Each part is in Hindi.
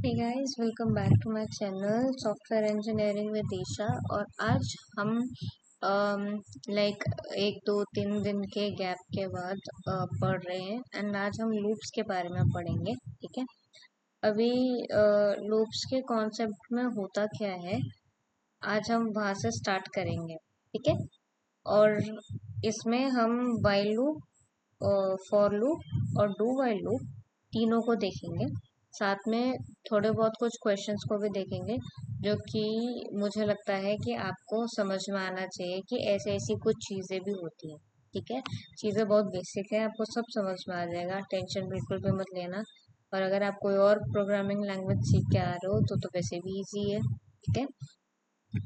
Hey guys, welcome back to my channel Software Engineering with Disha। और आज हम लाइक 1 2 3 दिन के गैप के बाद पढ़ रहे हैं एंड आज हम लूप्स के बारे में पढ़ेंगे। ठीक है। अभी लूप्स के कॉन्सेप्ट में होता क्या है, आज हम वहाँ से स्टार्ट करेंगे। ठीक है। और इसमें हम while लूप, फॉर लूप और डू वाइल लूप तीनों को देखेंगे। साथ में थोड़े बहुत कुछ क्वेश्चंस को भी देखेंगे जो कि मुझे लगता है कि आपको समझ में आना चाहिए कि ऐसे ऐसी कुछ चीज़ें भी होती हैं। ठीक है। चीज़ें बहुत बेसिक है, आपको सब समझ में आ जाएगा, टेंशन बिल्कुल भी मत लेना। और अगर आप कोई और प्रोग्रामिंग लैंग्वेज सीख के आ रहे हो तो वैसे भी इजी है। ठीक है।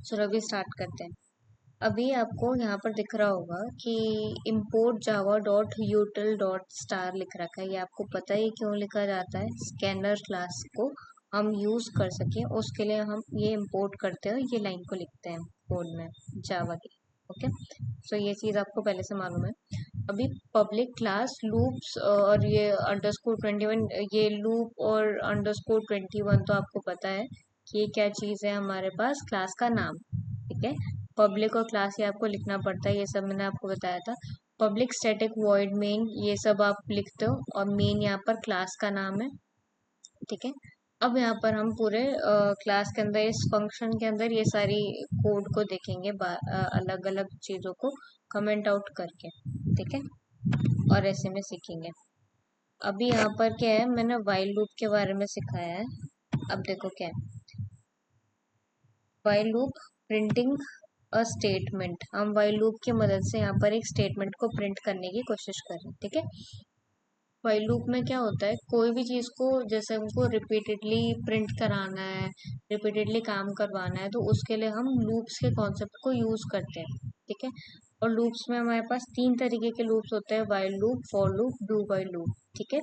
चलो अभी स्टार्ट करते हैं। अभी आपको यहाँ पर दिख रहा होगा कि import java dot util dot star लिख रखा है। ये आपको पता ही क्यों लिखा जाता है। स्कैनर क्लास को हम यूज कर सकें उसके लिए हम ये import करते हैं, ये लाइन को लिखते हैं कोड में जावा की। ओके। सो ये चीज़ आपको पहले से मालूम है। अभी पब्लिक क्लास लूप्स और ये _21, ये लूप और _21 तो आपको पता है कि ये क्या चीज़ है, हमारे पास क्लास का नाम। ठीक है। पब्लिक और क्लास ये आपको लिखना पड़ता है, ये सब मैंने आपको बताया था। पब्लिक स्टैटिक वॉइड मेन ये सब आप लिखते हो और मेन यहाँ पर क्लास का नाम है। ठीक है। अब यहाँ पर हम पूरे क्लास के अंदर इस फंक्शन के अंदर ये सारी कोड को देखेंगे, अलग अलग चीज़ों को कमेंट आउट करके। ठीक है। और ऐसे में सीखेंगे। अभी यहाँ पर क्या है, मैंने वाइल लूप के बारे में सिखाया है। अब देखो क्या है while loop. Printing a statement, हम वाइल लूप की मदद से यहाँ पर एक स्टेटमेंट को प्रिंट करने की कोशिश कर रहे हैं। ठीक है। वाइल लूप में क्या होता है, कोई भी चीज़ को जैसे हमको रिपीटेडली प्रिंट कराना है, रिपीटेडली काम करवाना है, तो उसके लिए हम लूप्स के कॉन्सेप्ट को यूज़ करते हैं। ठीक है। और लूप्स में हमारे पास 3 तरीके के लूप्स होते हैं, while loop, for loop, do while loop. ठीक है।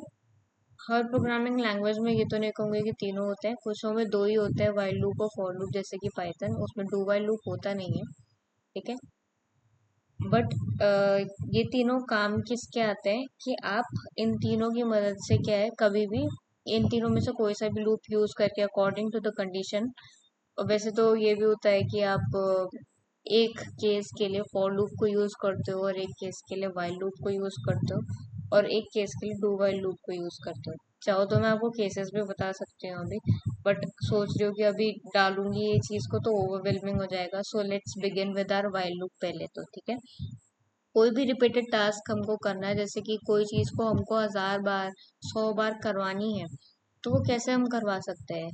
हर प्रोग्रामिंग लैंग्वेज में ये तो नहीं कहूँगी कि तीनों होते हैं, कुछों में दो ही होते हैं, वाइल लूप और फॉर लूप, जैसे कि पाइथन, उसमें डू वाइल लूप होता नहीं है। ठीक है। बट ये तीनों काम किसके आते हैं कि आप इन तीनों की मदद से क्या है, कभी भी इन तीनों में से कोई सा भी लूप यूज करके अकॉर्डिंग टू द कंडीशन। वैसे तो ये भी होता है कि आप एक केस के लिए फॉर लूप को यूज करते हो और एक केस के लिए वाइल लूप को यूज करते हो और एक केस के लिए डू वाइल लूप को यूज करते हो। चाहो तो मैं आपको केसेस भी बता सकती हूँ अभी, बट सोच रही हूँ कि अभी डालूंगी ये चीज को तो ओवरवेलमिंग हो जाएगा। So let's begin with our while loop पहले तो। ठीक है। कोई भी रिपीटेड टास्क हमको करना है, जैसे कि कोई चीज को हमको 1000 बार 100 बार करवानी है, तो वो कैसे हम करवा सकते हैं।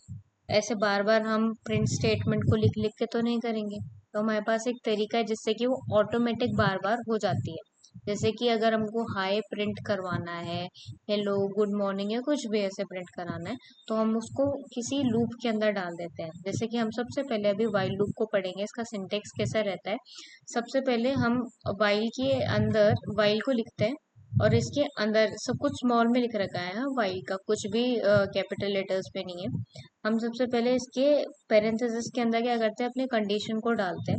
ऐसे बार बार हम प्रिंट स्टेटमेंट को लिख लिख के तो नहीं करेंगे। तो हमारे पास एक तरीका है जिससे कि वो ऑटोमेटिक बार बार हो जाती है। जैसे कि अगर हमको हाय प्रिंट करवाना है, हेलो, गुड मॉर्निंग या कुछ भी ऐसे प्रिंट कराना है, तो हम उसको किसी लूप के अंदर डाल देते हैं। जैसे कि हम सबसे पहले अभी वाइल लूप को पढ़ेंगे, इसका सिंटेक्स कैसा रहता है। सबसे पहले हम वाइल के अंदर वाइल को लिखते हैं और इसके अंदर सब कुछ स्मॉल में लिख रखा है। हाँ, वाइल का कुछ भी कैपिटल लेटर्स पे नहीं है। हम सबसे पहले इसके पेरेंथेसिस के अंदर क्या करते हैं, अपने कंडीशन को डालते हैं।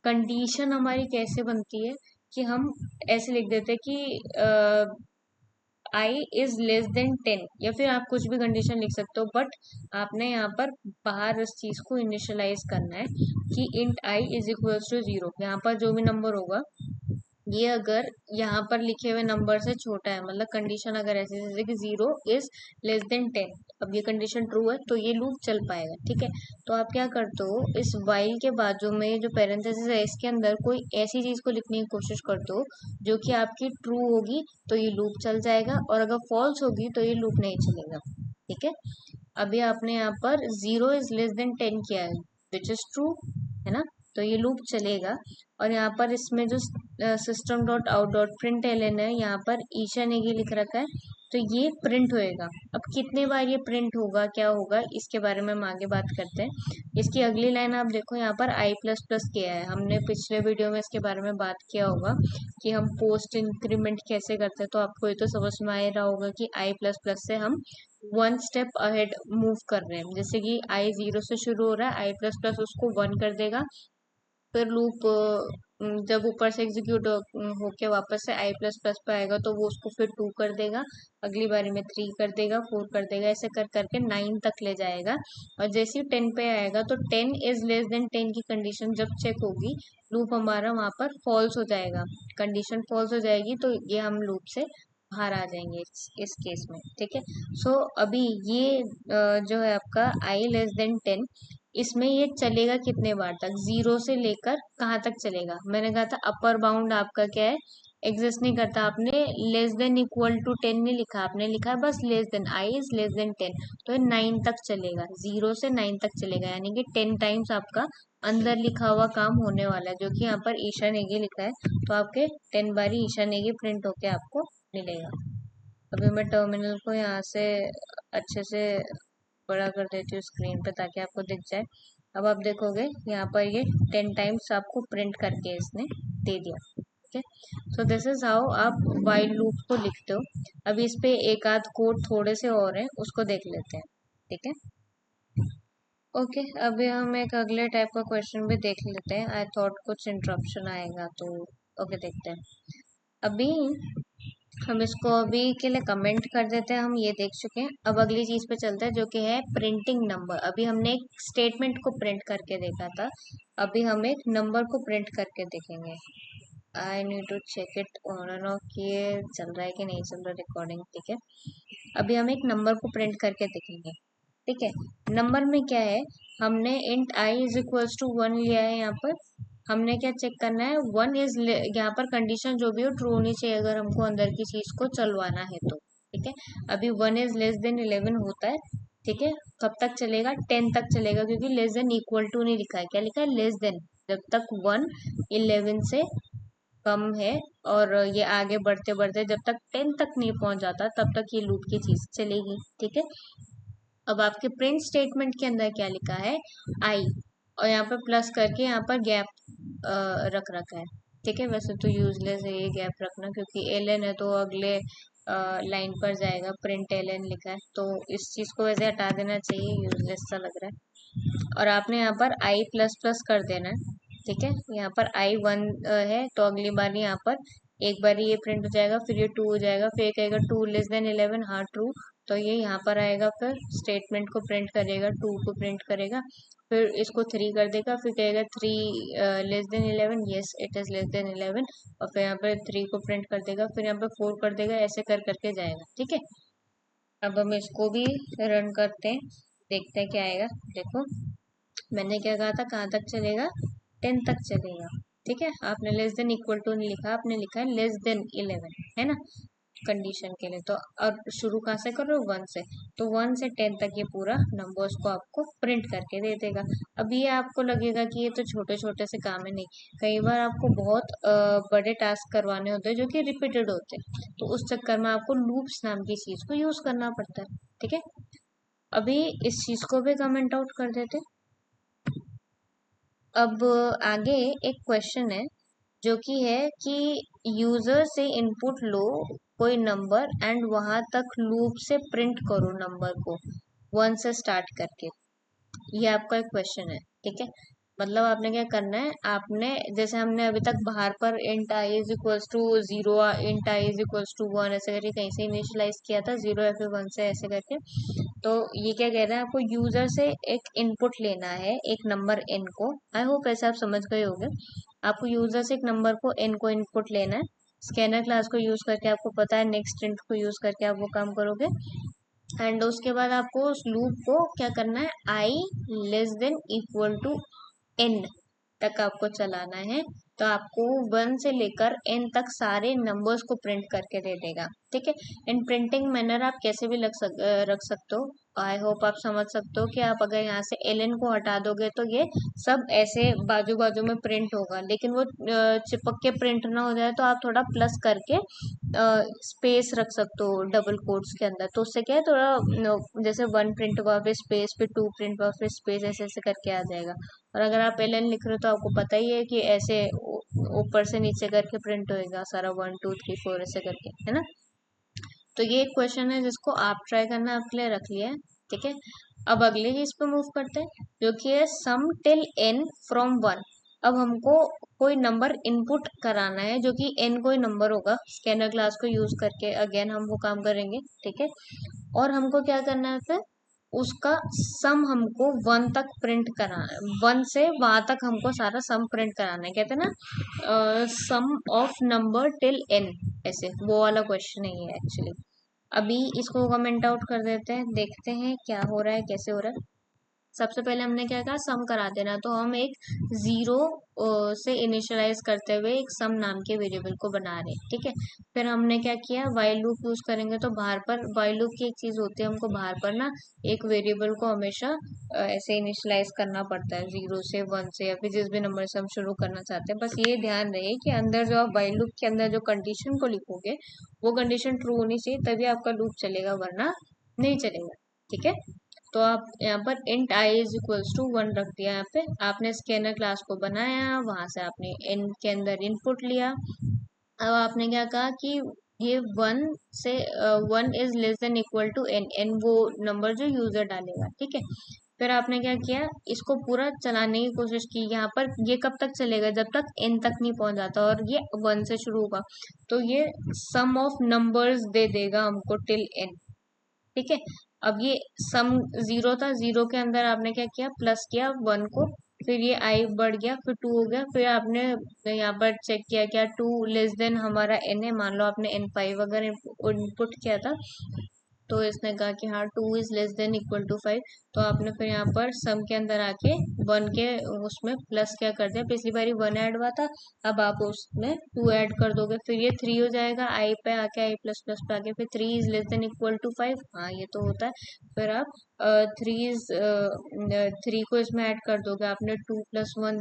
कंडीशन हमारी कैसे बनती है कि हम ऐसे लिख देते हैं कि आई इज लेस देन 10, या फिर आप कुछ भी कंडीशन लिख सकते हो, बट आपने यहाँ पर बाहर इस चीज को इनिशियलाइज करना है कि int i is equals to 0। यहाँ पर जो भी नंबर होगा, ये अगर यहाँ पर लिखे हुए नंबर से छोटा है, मतलब कंडीशन अगर ऐसे जैसे कि 0 इज लेस देन 10, अब ये कंडीशन ट्रू है तो ये लूप चल पाएगा। ठीक है। तो आप क्या करते हो, इस वाइल के बाजू में जो पेरेंथेसिस है इसके अंदर कोई ऐसी चीज को लिखने की कोशिश करते हो जो कि आपकी ट्रू होगी तो ये लूप चल जाएगा, और अगर फॉल्स होगी तो ये लूप नहीं चलेगा। ठीक है। अभी आपने यहाँ पर 0 इज लेस देन 10 किया है, विच इज ट्रू, है ना, तो ये लूप चलेगा। और यहाँ पर इसमें जो system dot out dot print L N है, यहाँ पर ईशा नेगी लिख रखा है, तो ये प्रिंट होएगा। अब कितने बार ये प्रिंट होगा, क्या होगा, इसके बारे में हम आगे बात करते हैं। इसकी अगली लाइन आप देखो, यहाँ पर आई प्लस प्लस किया है, हमने पिछले वीडियो में इसके बारे में बात किया होगा कि हम पोस्ट इंक्रीमेंट कैसे करते हैं, तो आपको ये तो समझ में आ ही रहा होगा कि आई प्लस प्लस से हम 1 स्टेप अहेड मूव कर रहे हैं। जैसे कि आई 0 से शुरू हो रहा है, आई प्लस प्लस उसको 1 कर देगा, फिर लूप जब ऊपर से एग्जीक्यूट होके वापस से आई प्लस प्लस पे आएगा तो वो उसको फिर 2 कर देगा, अगली बारी में 3 कर देगा, 4 कर देगा, ऐसे कर करके 9 तक ले जाएगा। और जैसे ही 10 पे आएगा तो 10 इज लेस देन 10 की कंडीशन जब चेक होगी, लूप हमारा वहां पर फॉल्स हो जाएगा, कंडीशन फॉल्स हो जाएगी, तो ये हम लूप से बाहर आ जाएंगे इस केस में। ठीक है, सो अभी ये जो है आपका आई लेस देन 10, इसमें ये चलेगा कितने बार तक, 0 से लेकर कहाँ तक चलेगा। मैंने कहा था अपर बाउंड आपका क्या है, एग्जिस्ट नहीं करता। आपने लेस देन इक्वल टू 10 नहीं लिखा, आपने लिखा है बस less than, I is less then 10, तो ये 9 तक चलेगा, 0 से 9 तक चलेगा, यानी कि 10 टाइम्स आपका अंदर लिखा हुआ काम होने वाला है, जो कि यहाँ पर ईशा नेगी लिखा है, तो आपके 10 बारी ईशा नेगी प्रिंट होके आपको मिलेगा। अभी मैं टर्मिनल को यहाँ से अच्छे से बड़ा कर देती हूँ स्क्रीन पे ताकि आपको दिख जाए। अब आप देखोगे यहाँ पर ये 10 टाइम्स आपको प्रिंट करके इसने दे दिया। ठीक है, सो दिस इज हाउ आप वाइल लूप को लिखते हो। अभी इस पे एक आध कोड थोड़े से और हैं, उसको देख लेते हैं। ठीक है, ओके, अभी हम एक अगले टाइप का क्वेश्चन भी देख लेते हैं। आई थॉट कुछ इंटरप्शन आएगा तो ओके, देखते हैं। अभी हम इसको अभी के लिए कमेंट कर देते हैं, हम ये देख चुके हैं। अब अगली चीज पे चलते हैं जो कि है प्रिंटिंग नंबर। अभी हमने एक स्टेटमेंट को प्रिंट करके देखा था, अभी हम एक नंबर को प्रिंट करके देखेंगे। I need to check it on and off कि ये चल रहा है कि नहीं चल रहा रिकॉर्डिंग। ठीक है, अभी हम एक नंबर को प्रिंट करके देखेंगे। ठीक है, नंबर में क्या है, हमने int i is equals to 1 लिया है। यहाँ पर हमने क्या चेक करना है, 1 इज, यहाँ पर कंडीशन जो भी हो ट्रू होनी चाहिए अगर हमको अंदर की चीज को चलवाना है तो। ठीक है, अभी 1 इज लेस देन 11 होता है। ठीक है, कब तक चलेगा, 10 तक चलेगा, क्योंकि लेस देन इक्वल टू नहीं लिखा है, क्या लिखा है, लेस देन। जब तक 1 11 से कम है और ये आगे बढ़ते बढ़ते जब तक 10 तक नहीं पहुंच जाता तब तक ये लूप की चीज चलेगी। ठीक है, अब आपके प्रिंट स्टेटमेंट के अंदर क्या लिखा है, आई, और यहाँ पर प्लस करके यहाँ पर गैप रख रखा है। ठीक है, वैसे तो यूजलेस है ये गैप रखना, क्योंकि एल है तो अगले लाइन पर जाएगा, प्रिंट एल लिखा है, तो इस चीज को वैसे हटा देना चाहिए, यूजलेस सा लग रहा है। और आपने यहाँ पर आई प्लस प्लस कर देना है। ठीक है, यहाँ पर आई 1 है तो अगली बार यहाँ पर एक बार ये प्रिंट हो जाएगा, फिर ये 2 हो जाएगा, फिर कहेगा 2 लेस देन 11, हाँ ट्रू, तो ये यहाँ पर आएगा, फिर स्टेटमेंट को प्रिंट करेगा, 2 को प्रिंट करेगा, फिर इसको 3 कर देगा, फिर कहेगा 3 less than 11, yes it is less then 11, और फिर यहाँ पर 3 को प्रिंट कर देगा, फिर यहाँ पर 4 कर देगा, ऐसे कर करके जाएगा। ठीक है, अब हम इसको भी रन करते हैं, देखते हैं क्या आएगा। देखो, मैंने क्या कहा था, कहाँ तक चलेगा, 10 तक चलेगा। ठीक है, आपने लेस देन इक्वल टू नहीं लिखा, आपने लिखा है लेस देन 11, है ना, कंडीशन के लिए। तो अब शुरू कहाँ से करो, 1 से, तो 1 से 10 तक ये पूरा नंबर्स को आपको प्रिंट करके दे देगा। अब ये आपको लगेगा कि ये तो छोटे छोटे से काम है, नहीं, कई बार आपको बहुत बड़े टास्क करवाने होते हैं जो कि रिपीटेड होते हैं, तो उस चक्कर में आपको लूप्स नाम की चीज को यूज करना पड़ता है। ठीक है, अभी इस चीज को भी कमेंट आउट कर देते। अब आगे एक क्वेश्चन है जो कि है कि यूजर से इनपुट लो कोई नंबर एंड वहां तक लूप से प्रिंट करो नंबर को 1 से स्टार्ट करके, ये आपका एक क्वेश्चन है। ठीक है, मतलब आपने क्या करना है, आपने जैसे हमने अभी तक बाहर पर int i is equals to 0, int i is equals to 1 ऐसे करके कहीं से इनिशियलाइज किया था, 0 या फिर 1 से ऐसे करके। तो ये क्या कह रहा है, आपको यूजर से एक इनपुट लेना है, एक नंबर एन को, आई होप ऐसे आप समझ गए होंगे। आपको यूजर से एक नंबर को एन को इनपुट लेना है, स्कैनर क्लास को यूज करके आपको पता है नेक्स्ट इंट को यूज करके आप वो काम करोगे। एंड उसके बाद आपको उस लूप को क्या करना है, i less than equal to n तक आपको चलाना है, तो आपको 1 से लेकर एन तक सारे नंबर्स को प्रिंट करके दे देगा। ठीक है, इन प्रिंटिंग मैनर आप कैसे भी रख सकते हो। आई होप आप समझ सकते हो कि आप अगर यहाँ से एल एन को हटा दोगे तो ये सब ऐसे बाजू बाजू में प्रिंट होगा, लेकिन वो चिपक के प्रिंट ना हो जाए तो आप थोड़ा प्लस करके स्पेस रख सकते हो डबल कोट्स के अंदर, तो उससे क्या है, थोड़ा जैसे 1 प्रिंट हुआ फिर स्पेस, फिर 2 प्रिंट हुआ फिर स्पेस, ऐसे ऐसे करके आ जाएगा। और अगर आप एल एन लिख रहे हो तो आपको पता ही है कि ऐसे ऊपर से नीचे करके प्रिंट होएगा सारा, 1 2 3 4 ऐसे करके, है ना। तो ये एक क्वेश्चन है जिसको आप ट्राई करना आपके लिए रख लिया है। ठीक है, अब अगली चीज पे मूव करते हैं जो कि है सम टिल एन फ्रॉम 1। अब हमको कोई नंबर इनपुट कराना है जो कि n कोई नंबर होगा, स्कैनर क्लास को यूज करके अगेन हम वो काम करेंगे, ठीक है। और हमको क्या करना है फिर, उसका सम हमको 1 तक प्रिंट कराना है, 1 से वहां तक हमको सारा सम प्रिंट कराना है, कहते हैं ना सम ऑफ नंबर टिल n, ऐसे वो वाला क्वेश्चन नहीं है एक्चुअली। अभी इसको कमेंट आउट कर देते हैं, देखते हैं क्या हो रहा है, कैसे हो रहा है। सबसे पहले हमने क्या कहा, सम करा देना, तो हम एक जीरो से इनिशियलाइज करते हुए एक सम नाम के वेरिएबल को बना रहे हैं, ठीक है। फिर हमने क्या किया, वाइल लूप यूज करेंगे, तो बाहर पर वाइल लूप की एक चीज होती है, हमको बाहर पर ना एक वेरिएबल को हमेशा ऐसे इनिशियलाइज करना पड़ता है, 0 से 1 से, या फिर जिस भी नंबर से हम शुरू करना चाहते हैं। बस ये ध्यान रहे कि अंदर जो आप वाइल लूप के अंदर जो कंडीशन को लिखोगे वो कंडीशन ट्रू होनी चाहिए, तभी आपका लूप चलेगा, वरना नहीं चलेगा, ठीक है। तो आप यहाँ पर int i is equals to 1 रख दिया, यहाँ पे आपने स्कैनर क्लास को बनाया, वहां से आपने n के अंदर इनपुट लिया। अब आपने क्या कहा कि ये 1 से 1 is less than equal to n, n वो नंबर जो यूजर डालेगा, ठीक है। फिर आपने क्या किया, इसको पूरा चलाने की कोशिश की, यहाँ पर ये कब तक चलेगा, जब तक n तक नहीं पहुंच जाता, और ये 1 से शुरू होगा, तो ये सम ऑफ नंबर्स दे देगा हमको टिल n, ठीक है। अब ये सम 0 था, 0 के अंदर आपने क्या किया, प्लस किया 1 को, फिर ये i बढ़ गया, फिर 2 हो गया, फिर आपने यहाँ पर चेक किया क्या 2 लेस देन हमारा n है, मान लो आपने n5 अगर इनपुट किया था, तो इसने कहा कि हाँ 2 is less than equal to 5, तो आपने फिर यहाँ पर सम के अंदर आके 1 के उसमें प्लस क्या कर दिया, पिछली बारी 1 ऐड हुआ था, अब आप उसमें 2 ऐड कर दोगे, फिर ये 3 हो जाएगा, आई पे आके आई प्लस प्लस पे आके, फिर 3 is less than equal to 5, हाँ ये तो होता है। फिर आप 3 को इसमें ऐड कर दोगे, आपने 2 प्लस 1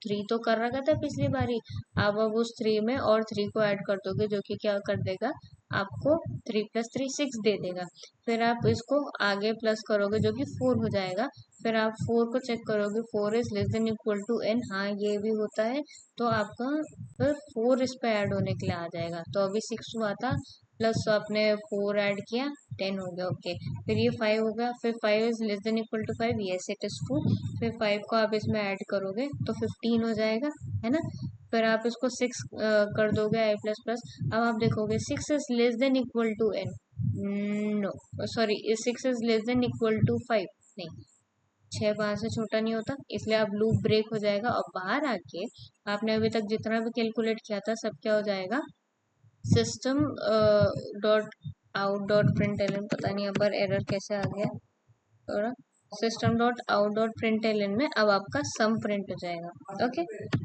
3 तो कर रखा था पिछली बारी, आप अब उस 3 में और 3 को ऐड कर दोगे, जो कि क्या कर देगा आपको 3 प्लस 3 6 दे देगा। फिर आप इसको आगे प्लस करोगे जो कि 4 हो जाएगा, फिर आप 4 को चेक करोगे, 4 is less than equal to n, हाँ ये भी होता है, तो आपका फिर 4 इस पे ऐड होने के लिए आ जाएगा, तो अभी 6 हुआ था, प्लस आपने 4 ऐड किया, 10 हो गया, ओके। फिर ये 5 हो गया, फिर 5 is less than equal to 5, yes it is true, फिर 5 को आप इसमें ऐड करोगे तो 15 हो जाएगा, है ना। फिर आप इसको 6 कर दोगे आई प्लस प्लस, अब आप देखोगे 6 is less than equal to n, no sorry 6 is less than equal to 5, नहीं 6 5 से छोटा नहीं होता, इसलिए अब लूप ब्रेक हो जाएगा, और बाहर आके आपने अभी तक जितना भी कैलकुलेट किया था सब क्या हो जाएगा, system dot out dot print L, पता नहीं यहाँ पर एरर कैसे आ गया थोड़ा, system dot out dot print L में अब आपका सम प्रिंट हो जाएगा, ओके।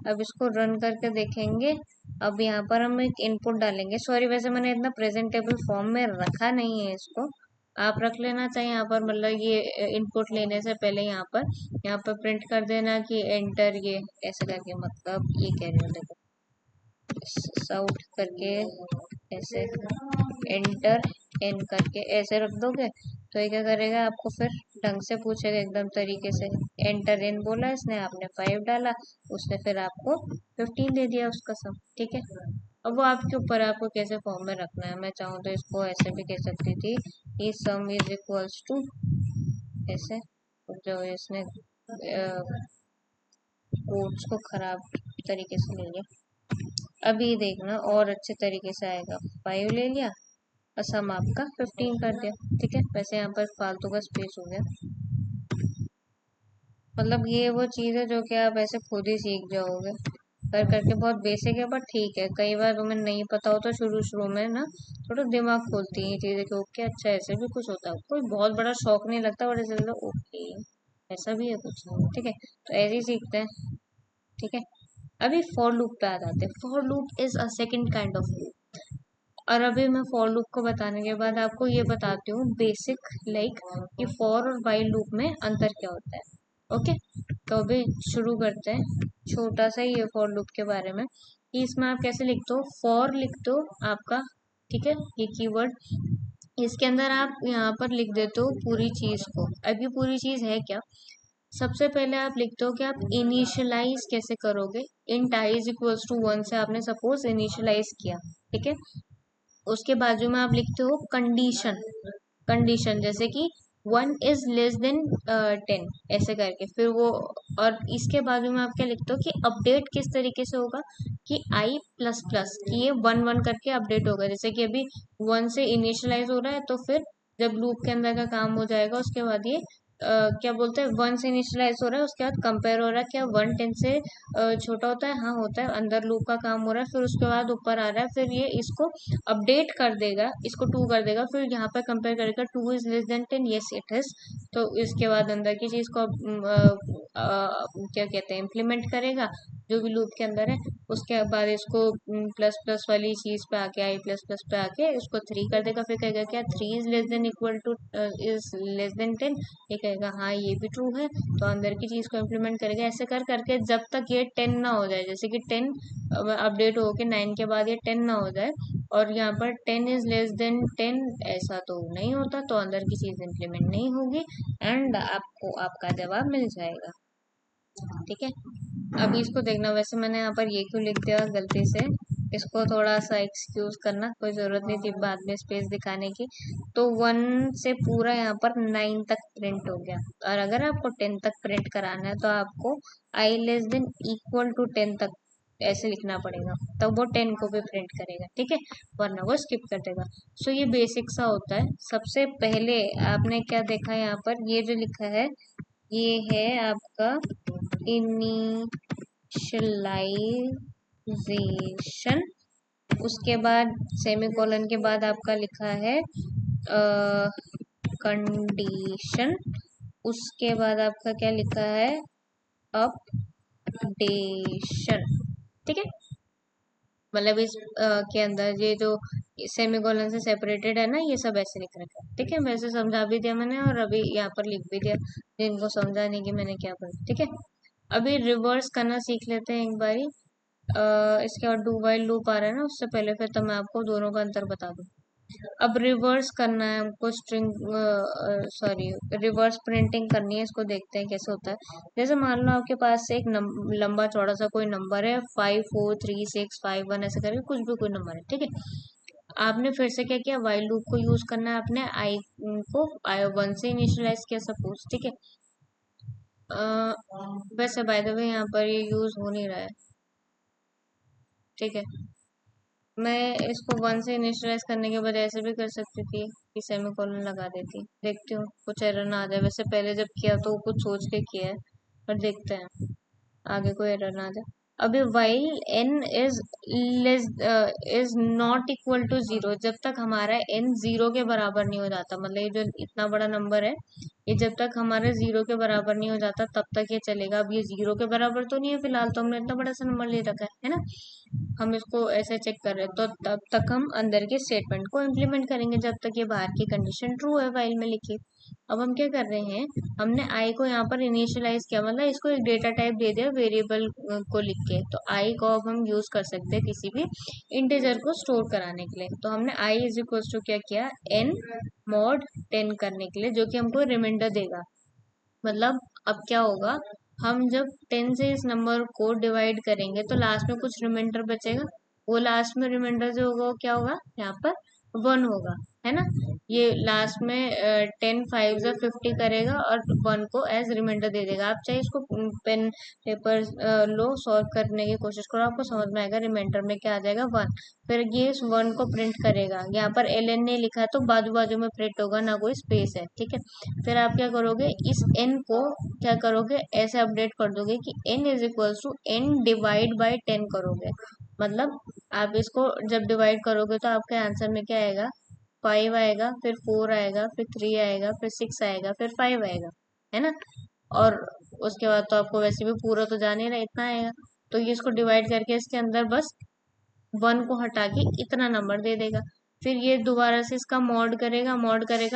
अब इसको रन करके देखेंगे, अब यहाँ पर हम एक इनपुट डालेंगे, सॉरी वैसे मैंने इतना प्रेजेंटेबल फॉर्म में रखा नहीं है इसको, आप रख लेना चाहिए यहाँ पर, मतलब ये इनपुट लेने से पहले यहाँ पर प्रिंट कर देना कि एंटर, ये ऐसे करके, मतलब ये कह रहे हो देखो, साउट करके ऐसे एंटर एन करके ऐसे रख दोगे, तो ये क्या करेगा, आपको फिर ढंग से पूछेगा एकदम तरीके से, एंटर एन बोला इसने, आपने 5 डाला, उसने फिर आपको 15 दे दिया उसका सम, ठीक है। अब वो आपके ऊपर है, आपको कैसे फॉर्म में रखना है, मैं चाहूँ तो इसको ऐसे भी कह सकती थी कि सम इज इक्वल्स टू ऐसे, जो इसने कोड्स को खराब तरीके से ले लिया, अभी देखना और अच्छे तरीके से आएगा, 5 ले लिया और सम आपका 15 कर दिया, ठीक है। वैसे यहाँ पर फालतू का स्पेस हो गया, मतलब ये वो चीज़ है जो कि आप ऐसे खुद ही सीख जाओगे, कर करके बहुत बेसिक है, बट ठीक है, कई बार तुम्हें नहीं पता हो तो शुरू शुरू में ना थोड़ा दिमाग खोलती है चीज़ें कि ओके अच्छा ऐसे भी कुछ होता है, कोई बहुत बड़ा शौक नहीं लगता, बट ऐसे लगता ओके ऐसा भी है कुछ, ठीक है। तो ऐसे ही सीखते हैं, ठीक है। अभी फॉर लूप पे आ जाते हैं, for loop is a second kind of loop, और अभी मैं फॉर लूप को बताने के बाद आपको ये बताती हूँ बेसिक, लाइक कि फॉर और वाइल लूप में अंतर क्या होता है, ओके। तो अभी शुरू करते हैं, छोटा सा ही है फॉर लूप के बारे में, कि इसमें आप कैसे लिखते हो, फॉर लिखते हो आपका, ठीक है, ये कीवर्ड, इसके अंदर आप यहाँ पर लिख देते हो पूरी चीज को। अब ये पूरी चीज है क्या, सबसे पहले आप लिखते हो कि आप इनिशियलाइज कैसे करोगे, int i is equals to 1 से आपने सपोज इनिशियलाइज किया, ठीक है। उसके बाजू में आप लिखते हो कंडीशन, कंडीशन जैसे कि 1 इज लेस देन 10 ऐसे करके फिर वो, और इसके बाजू में आप क्या लिखते हो कि अपडेट किस तरीके से होगा कि आई प्लस प्लस कि ये 1 1 करके अपडेट होगा, जैसे कि अभी 1 से इनिशियलाइज हो रहा है तो फिर जब लूप के अंदर का काम हो जाएगा उसके बाद ये क्या बोलते हैं 1 से इनिशियलाइज हो रहा है, उसके बाद कंपेयर हो रहा है, क्या 1 10 से छोटा होता है, हाँ होता है, अंदर लूप का काम हो रहा है, फिर उसके बाद ऊपर आ रहा है, फिर ये इसको अपडेट कर देगा, इसको 2 कर देगा, फिर यहाँ पे कंपेयर करेगा 2 is less then 10, yes it is, तो इसके बाद अंदर की चीज को क्या कहते हैं इम्प्लीमेंट करेगा जो भी लूप के अंदर है, उसके बाद इसको प्लस प्लस वाली चीज पे आके आई प्लस प्लस पे आके उसको 3 कर देगा, फिर कहेगा क्या 3 is less than equal two is less then 10, ये कहेगा हाँ ये भी ट्रू है, तो अंदर की चीज को इम्प्लीमेंट करेगा, ऐसे कर करके जब तक ये 10 ना हो जाए, जैसे कि 10 अपडेट होके 9 के बाद ये 10 ना हो जाए, और यहाँ पर 10 इज लेस देन 10 ऐसा तो नहीं होता, तो अंदर की चीज इम्प्लीमेंट नहीं होगी एंड आपको आपका जवाब मिल जाएगा। ठीक है, अभी इसको देखना, वैसे मैंने यहाँ पर ये क्यों लिख दिया गलती से, इसको थोड़ा सा एक्सक्यूज करना, कोई जरूरत नहीं थी बाद में स्पेस दिखाने की, तो 1 से पूरा यहाँ पर 9 तक प्रिंट हो गया, और अगर आपको 10 तक प्रिंट कराना है तो आपको आई लेस देन इक्वल टू 10 तक ऐसे लिखना पड़ेगा, तब वो 10 को भी प्रिंट करेगा, ठीक है, वरना वो स्किप कर देगा। सो ये बेसिक सा होता है। सबसे पहले आपने क्या देखा यहाँ पर, ये जो लिखा है ये है आपका इनिशियलाइजेशन, उसके बाद सेमीकोलन के बाद आपका लिखा है कंडीशन, उसके बाद आपका क्या लिखा है अपडेशन, ठीक है, मतलब इस के अंदर ये जो सेमीकोलन से सेपरेटेड है ना, ये सब ऐसे लिख रखा है, ठीक है, वैसे समझा भी दिया मैंने और अभी यहाँ पर लिख भी दिया जिनको समझा नहीं कि मैंने क्या पढ़ा, ठीक है। अभी रिवर्स करना सीख लेते हैं एक बारी, इसके बाद डू वाइल लूप आ रहा है ना, उससे पहले फिर तो मैं आपको दोनों का अंतर बता दूं। अब रिवर्स करना है हमको स्ट्रिंग, सॉरी रिवर्स प्रिंटिंग करनी है, इसको देखते हैं कैसे होता है। जैसे मान लो आपके पास से एक लंबा चौड़ा सा कोई नंबर है 5 4 3 6 5 1 ऐसे करके कुछ भी कोई नंबर है, ठीक है, आपने फिर से क्या किया, वाइल लूप को यूज करना है, आपने आई को आई 1 से इनिशियलाइज किया सपोज, ठीक है, वैसे बाय द वे यहाँ पर ये यूज हो नहीं रहा है, ठीक है, मैं इसको 1 से इनिशियलाइज करने के बजाय ऐसे भी कर सकती थी कि सेमीकोलन लगा देती, देखती हूँ कुछ एरर ना आ जाए, वैसे पहले जब किया तो कुछ सोच के किया है, पर देखते हैं आगे कोई एरर ना आ जाए। अभी while n less is not equal to 0, जब तक हमारा एन 0 के बराबर नहीं हो जाता, मतलब ये जो इतना बड़ा नंबर है ये जब तक हमारे 0 के बराबर नहीं हो जाता तब तक ये चलेगा। अब ये 0 के बराबर तो नहीं है फिलहाल, तो हमने इतना बड़ा सा नंबर ले रखा है ना, हम इसको ऐसे चेक कर रहे हैं, तो तब तक हम अंदर के स्टेटमेंट को इम्प्लीमेंट करेंगे जब तक ये बाहर की कंडीशन ट्रू है फाइल में लिखी। अब हम क्या कर रहे हैं, हमने आई को यहाँ पर इनिशियलाइज किया, मतलब इसको एक डेटा टाइप दे दिया वेरिएबल को लिख के, तो आई को अब हम यूज कर सकते हैं किसी भी इंटीजर को स्टोर कराने के लिए, तो हमने आई इज इक्वल टू क्या किया, एन मॉड 10 करने के लिए, जो कि हमको रिमाइंडर देगा। मतलब अब क्या होगा, हम जब 10 से इस नंबर को डिवाइड करेंगे तो लास्ट में कुछ रिमाइंडर बचेगा, वो लास्ट में रिमाइंडर जो होगा वो क्या होगा, यहाँ पर 1 होगा, है ना, ये लास्ट में 10 5 से 50 करेगा और 1 को एज रिमाइंडर दे देगा। आप चाहे इसको पेन पेपर लो सॉल्व करने की कोशिश करो, आपको समझ में आएगा रिमाइंडर में क्या आ जाएगा 1, फिर ये इस 1 को प्रिंट करेगा, यहाँ पर एल एन ने लिखा है तो बाजू बाजू में प्रिंट होगा, ना कोई स्पेस है, ठीक है, फिर आप क्या करोगे, इस n को क्या करोगे, ऐसे अपडेट कर दोगे कि n is equals to n divide by 10 करोगे, मतलब आप इसको जब डिवाइड करोगे तो आपके आंसर में क्या आएगा, 5 आएगा, फिर 4 आएगा, फिर 3 आएगा, फिर 6 आएगा, फिर 5 आएगा, है ना, और उसके बाद तो आपको वैसे भी पूरा तो जान ही रहा इतना आएगा, तो ये इसको डिवाइड करके इसके अंदर बस 1 को हटा के इतना नंबर दे देगा, फिर ये दोबारा से इसका मॉड करेगा,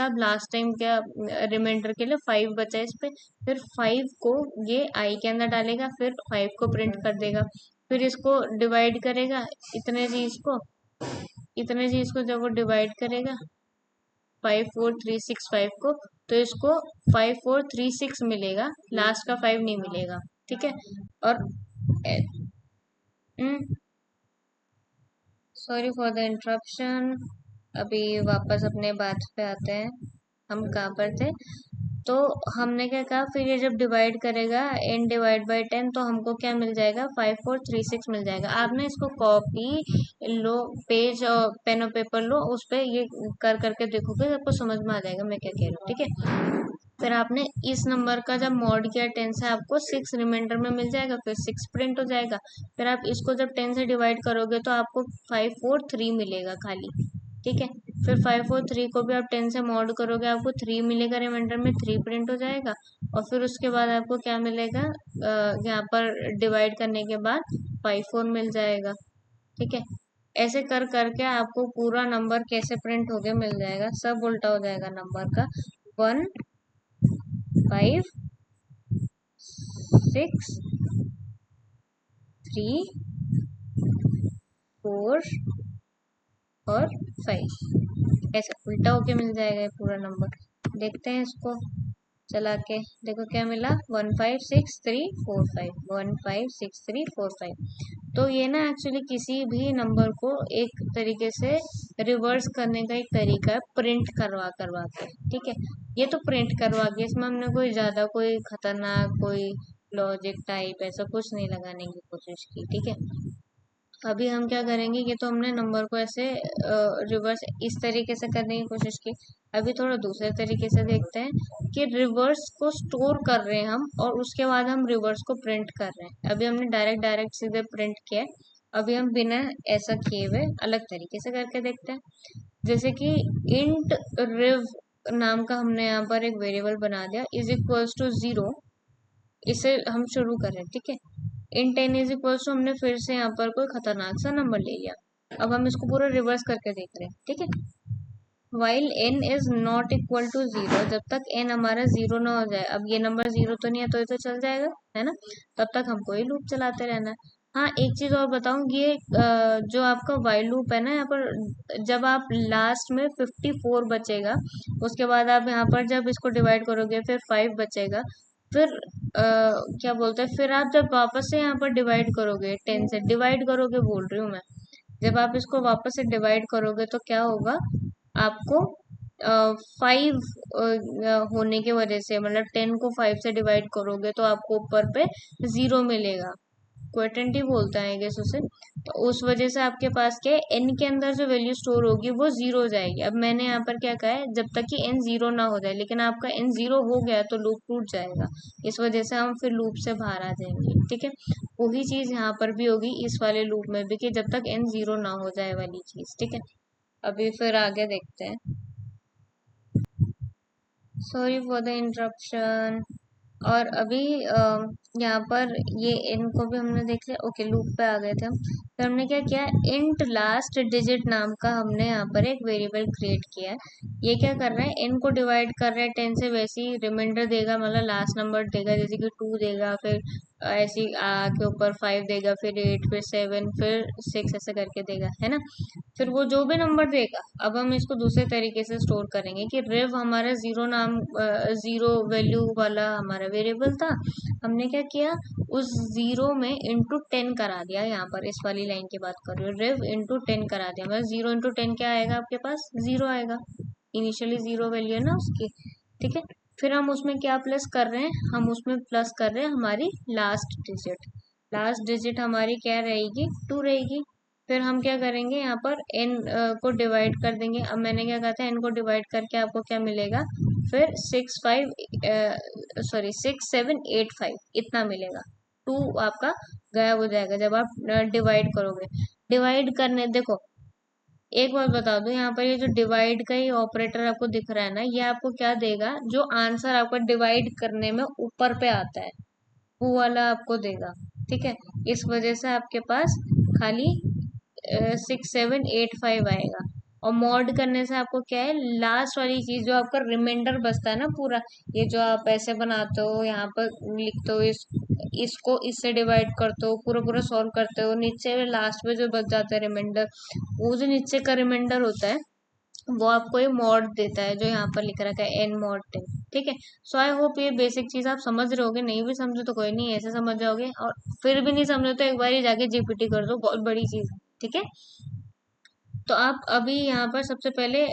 अब लास्ट टाइम क्या रिमाइंडर के लिए 5 बचा इस पे, फिर 5 को ये आई के अंदर डालेगा, फिर 5 को प्रिंट कर देगा, फिर इसको डिवाइड करेगा, इतने चीज को इतने चीज को जब वो डिवाइड करेगा 5 4 3 6 5 को, तो इसको 5 4 3 6 मिलेगा, लास्ट का 5 नहीं मिलेगा, ठीक है, और सॉरी फॉर द इंटरप्शन, अभी वापस अपने बात पे आते हैं। हम कहाँ पर थे? तो हमने क्या कहा, फिर ये जब डिवाइड करेगा n डिवाइड बाई 10 तो हमको क्या मिल जाएगा, 5436 मिल जाएगा। आपने इसको कॉपी लो, पेज और पेन और पेपर लो, उस पे ये कर करके देखोगे, आपको समझ में आ जाएगा मैं क्या कह रही हूँ, ठीक है। फिर आपने इस नंबर का जब मॉड किया 10 से, आपको 6 रिमाइंडर में मिल जाएगा, फिर 6 प्रिंट हो जाएगा। फिर आप इसको जब 10 से डिवाइड करोगे तो आपको 543 मिलेगा खाली, ठीक है। फिर 543 को भी आप 10 से मॉड करोगे, आपको 3 मिलेगा, रिमाइंडर में 3 प्रिंट हो जाएगा। और फिर उसके बाद आपको क्या मिलेगा, यहाँ पर डिवाइड करने के बाद 54 मिल जाएगा, ठीक है। ऐसे कर करके आपको पूरा नंबर कैसे प्रिंट होके मिल जाएगा, सब उल्टा हो जाएगा नंबर का। 1 5 6 3 4 और 5, ऐसा उल्टा होके मिल जाएगा ये पूरा नंबर। देखते हैं इसको चला के, देखो क्या मिला, 1 5 6 3 4 5, 1 5 6 3 4 5। तो ये ना एक्चुअली किसी भी नंबर को एक तरीके से रिवर्स करने का एक तरीका है, प्रिंट करवा करवा के, ठीक है। ये तो प्रिंट करवा के, इसमें हमने कोई ज्यादा कोई खतरनाक कोई लॉजिक टाइप ऐसा कुछ नहीं लगाने की कोशिश की, ठीक है। अभी हम क्या करेंगे, ये तो हमने नंबर को ऐसे रिवर्स इस तरीके से करने की कोशिश की। अभी थोड़ा दूसरे तरीके से देखते हैं कि रिवर्स को स्टोर कर रहे हैं हम, और उसके बाद हम रिवर्स को प्रिंट कर रहे हैं। अभी हमने डायरेक्ट डायरेक्ट सीधे प्रिंट किया है। अभी हम बिना ऐसा किए हुए अलग तरीके से करके देखते हैं। जैसे कि इंट रिव नाम का हमने यहाँ पर एक वेरिएबल बना दिया, इज इक्वल्स टू 0। इसे हम शुरू करें, ठीक है। इन 10 इज इक्वल्स टू, हमने फिर से यहाँ पर कोई खतरनाक सा नंबर ले लिया। अब हम इसको पूरा रिवर्स करके देख रहे हैं, ठीक है। While n is not equal to 0, जब तक n हमारा 0 ना हो जाए, अब ये नंबर 0 तो नहीं है तो ये तो चल जाएगा, है ना। तब तक हमको ये लूप चलाते रहना है। हाँ, एक चीज और बताऊं, ये जो आपका वाइल लूप है ना, यहाँ पर जब आप लास्ट में 54 बचेगा, उसके बाद आप यहाँ पर जब इसको डिवाइड करोगे फिर 5 बचेगा, फिर क्या बोलते हैं, फिर आप जब वापस से यहाँ पर डिवाइड करोगे, 10 से डिवाइड करोगे बोल रही हूँ मैं, जब आप इसको वापस से डिवाइड करोगे तो क्या होगा, आपको 5 होने की वजह से, मतलब 10 को 5 से डिवाइड करोगे तो आपको ऊपर पे 0 मिलेगा। क्वाड्रेंट बोलता है गेस उसे। तो उस वजह से आपके पास क्या है, n के अंदर जो वैल्यू स्टोर होगी वो 0 हो जाएगी। अब मैंने यहाँ पर क्या कहा है, जब तक कि n 0 ना हो जाए, लेकिन आपका n 0 हो गया तो लूप टूट जाएगा। इस वजह से हम फिर लूप से बाहर आ जाएंगे, ठीक है। वही चीज यहाँ पर भी होगी इस वाले लूप में भी, कि जब तक n 0 ना हो जाए वाली चीज, ठीक है। अभी फिर आगे देखते हैं। Sorry for the interruption. और अभी यहाँ पर ये इनको भी हमने देख लिया, ओके लूप पे आ गए थे हम। फिर हमने क्या किया, इंट लास्ट डिजिट नाम का हमने यहाँ पर एक वेरिएबल क्रिएट किया है। ये क्या कर रहा है, n को डिवाइड कर रहा है 10 से, वैसे ही रिमाइंडर देगा, मतलब लास्ट नंबर देगा, जैसे कि 2 देगा, फिर ऐसे ही के ऊपर 5 देगा, फिर 8, फिर 7, फिर 6, ऐसे करके देगा, है ना। फिर वो जो भी नंबर देगा, अब हम इसको दूसरे तरीके से स्टोर करेंगे कि रिव हमारा 0 नाम 0 वैल्यू वाला हमारा वेरिएबल था। हमने क्या किया, उस 0 में इंटू 10 करा दिया। यहाँ पर इस वाली लाइन की बात कर रही हूँ, रिव इंटू 10 करा दिया, मतलब 0 इंटू 10 क्या आएगा आपके पास, 0 आएगा। इनिशियली 0 वैल्यू है ना उसकी, ठीक है। फिर हम उसमें क्या प्लस कर रहे हैं, हम उसमें प्लस कर रहे हैं हमारी लास्ट डिजिट। लास्ट डिजिट हमारी क्या रहेगी, 2 रहेगी। फिर हम क्या करेंगे, यहाँ पर n को डिवाइड कर देंगे। अब मैंने क्या कहा था, n को डिवाइड करके आपको क्या मिलेगा, फिर 6 7 8 5 इतना मिलेगा। 2 आपका गायब हो जाएगा जब आप डिवाइड करोगे। डिवाइड करने देखो, एक बात बता दो, यहाँ पर ये जो डिवाइड का ही ऑपरेटर आपको दिख रहा है ना, ये आपको क्या देगा, जो आंसर आपका डिवाइड करने में ऊपर पे आता है वो वाला आपको देगा, ठीक है। इस वजह से आपके पास खाली 6 7 8 5 आएगा। और मॉड करने से आपको क्या है, लास्ट वाली चीज जो आपका रिमाइंडर बचता है ना पूरा, ये जो आप ऐसे बनाते हो, यहाँ पर लिखते हो, इसको इससे डिवाइड करते हो, पूरा पूरा सॉल्व करते हो, नीचे लास्ट में जो बच जाता है रिमाइंडर, वो जो नीचे का रिमाइंडर होता है वो आपको ये मॉड देता है, जो यहाँ पर लिख रखा है n मॉड 10, ठीक है। सो आई होप ये बेसिक चीज आप समझ रहे होगे, नहीं भी समझे तो कोई नहीं, ऐसे समझ जाओगे। और फिर भी नहीं समझे तो एक बार ही जाके जीपीटी कर दो, बहुत बड़ी चीज है, ठीक है। तो आप अभी यहाँ पर सबसे पहले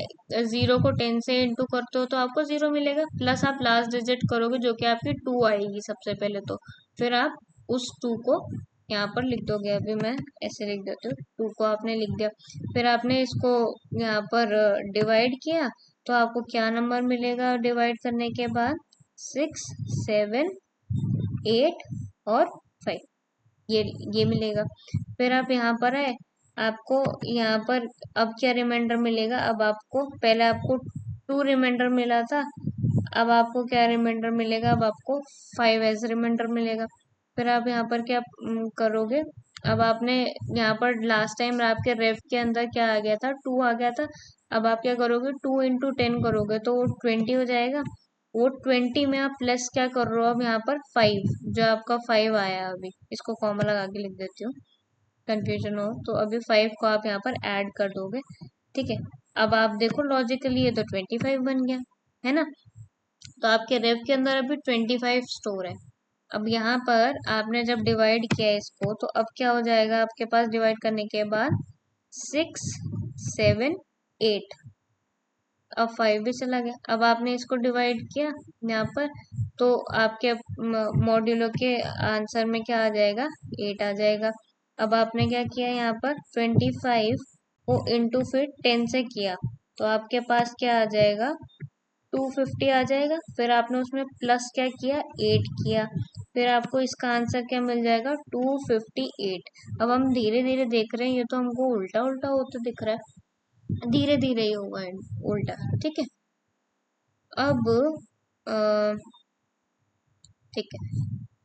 0 को 10 से इंटू करते हो तो आपको 0 मिलेगा, प्लस आप लास्ट डिजिट करोगे जो कि आपकी 2 आएगी सबसे पहले, तो फिर आप उस 2 को यहाँ पर लिख दोगे। अभी मैं ऐसे लिख देती हूँ, 2 को आपने लिख दिया, फिर आपने इसको यहाँ पर डिवाइड किया, तो आपको क्या नंबर मिलेगा डिवाइड करने के बाद? 6, 7, 8 और 5, ये मिलेगा। फिर आप यहाँ पर आए, आपको यहाँ पर अब क्या रिमाइंडर मिलेगा? अब आपको पहले आपको 2 रिमाइंडर मिला था, अब आपको क्या रिमाइंडर मिलेगा? अब आपको 5 एज रिमाइंडर मिलेगा। फिर आप यहाँ पर क्या करोगे? अब आपने यहाँ पर लास्ट टाइम आपके रेफ के अंदर क्या आ गया था? 2 आ गया था। अब आप क्या करोगे? 2 इंटू 10 करोगे तो वो 20 हो जाएगा। वो 20 में आप प्लस क्या कर रहे हो? अब यहाँ पर 5, जो आपका 5 आया, अभी इसको कॉमा लगा के लिख देती हूँ, कंफ्यूजन हो तो। अभी 5 को आप यहाँ पर ऐड कर दोगे, ठीक है। अब आप देखो लॉजिकली ये तो 25 बन गया, है ना। तो आपके रेफ के अंदर अभी 25 स्टोर है। अब यहाँ पर आपने जब डिवाइड किया इसको, तो अब क्या हो जाएगा आपके पास डिवाइड करने के बाद? 6, 7, 8, अब 5 भी चला गया। अब आपने इसको डिवाइड किया यहाँ पर, तो आपके मॉड्यूलो के आंसर में क्या आ जाएगा? 8 आ जाएगा। अब आपने क्या किया यहाँ पर? 25 को इंटू फिर 10 से किया, तो आपके पास क्या आ जाएगा? 250 आ जाएगा। फिर आपने उसमें प्लस क्या किया? 8 किया, फिर आपको इसका आंसर क्या मिल जाएगा? 258। अब हम धीरे धीरे देख रहे हैं, ये तो हमको उल्टा उल्टा होता दिख रहा है, धीरे धीरे ही होगा उल्टा, ठीक है। अब ठीक है,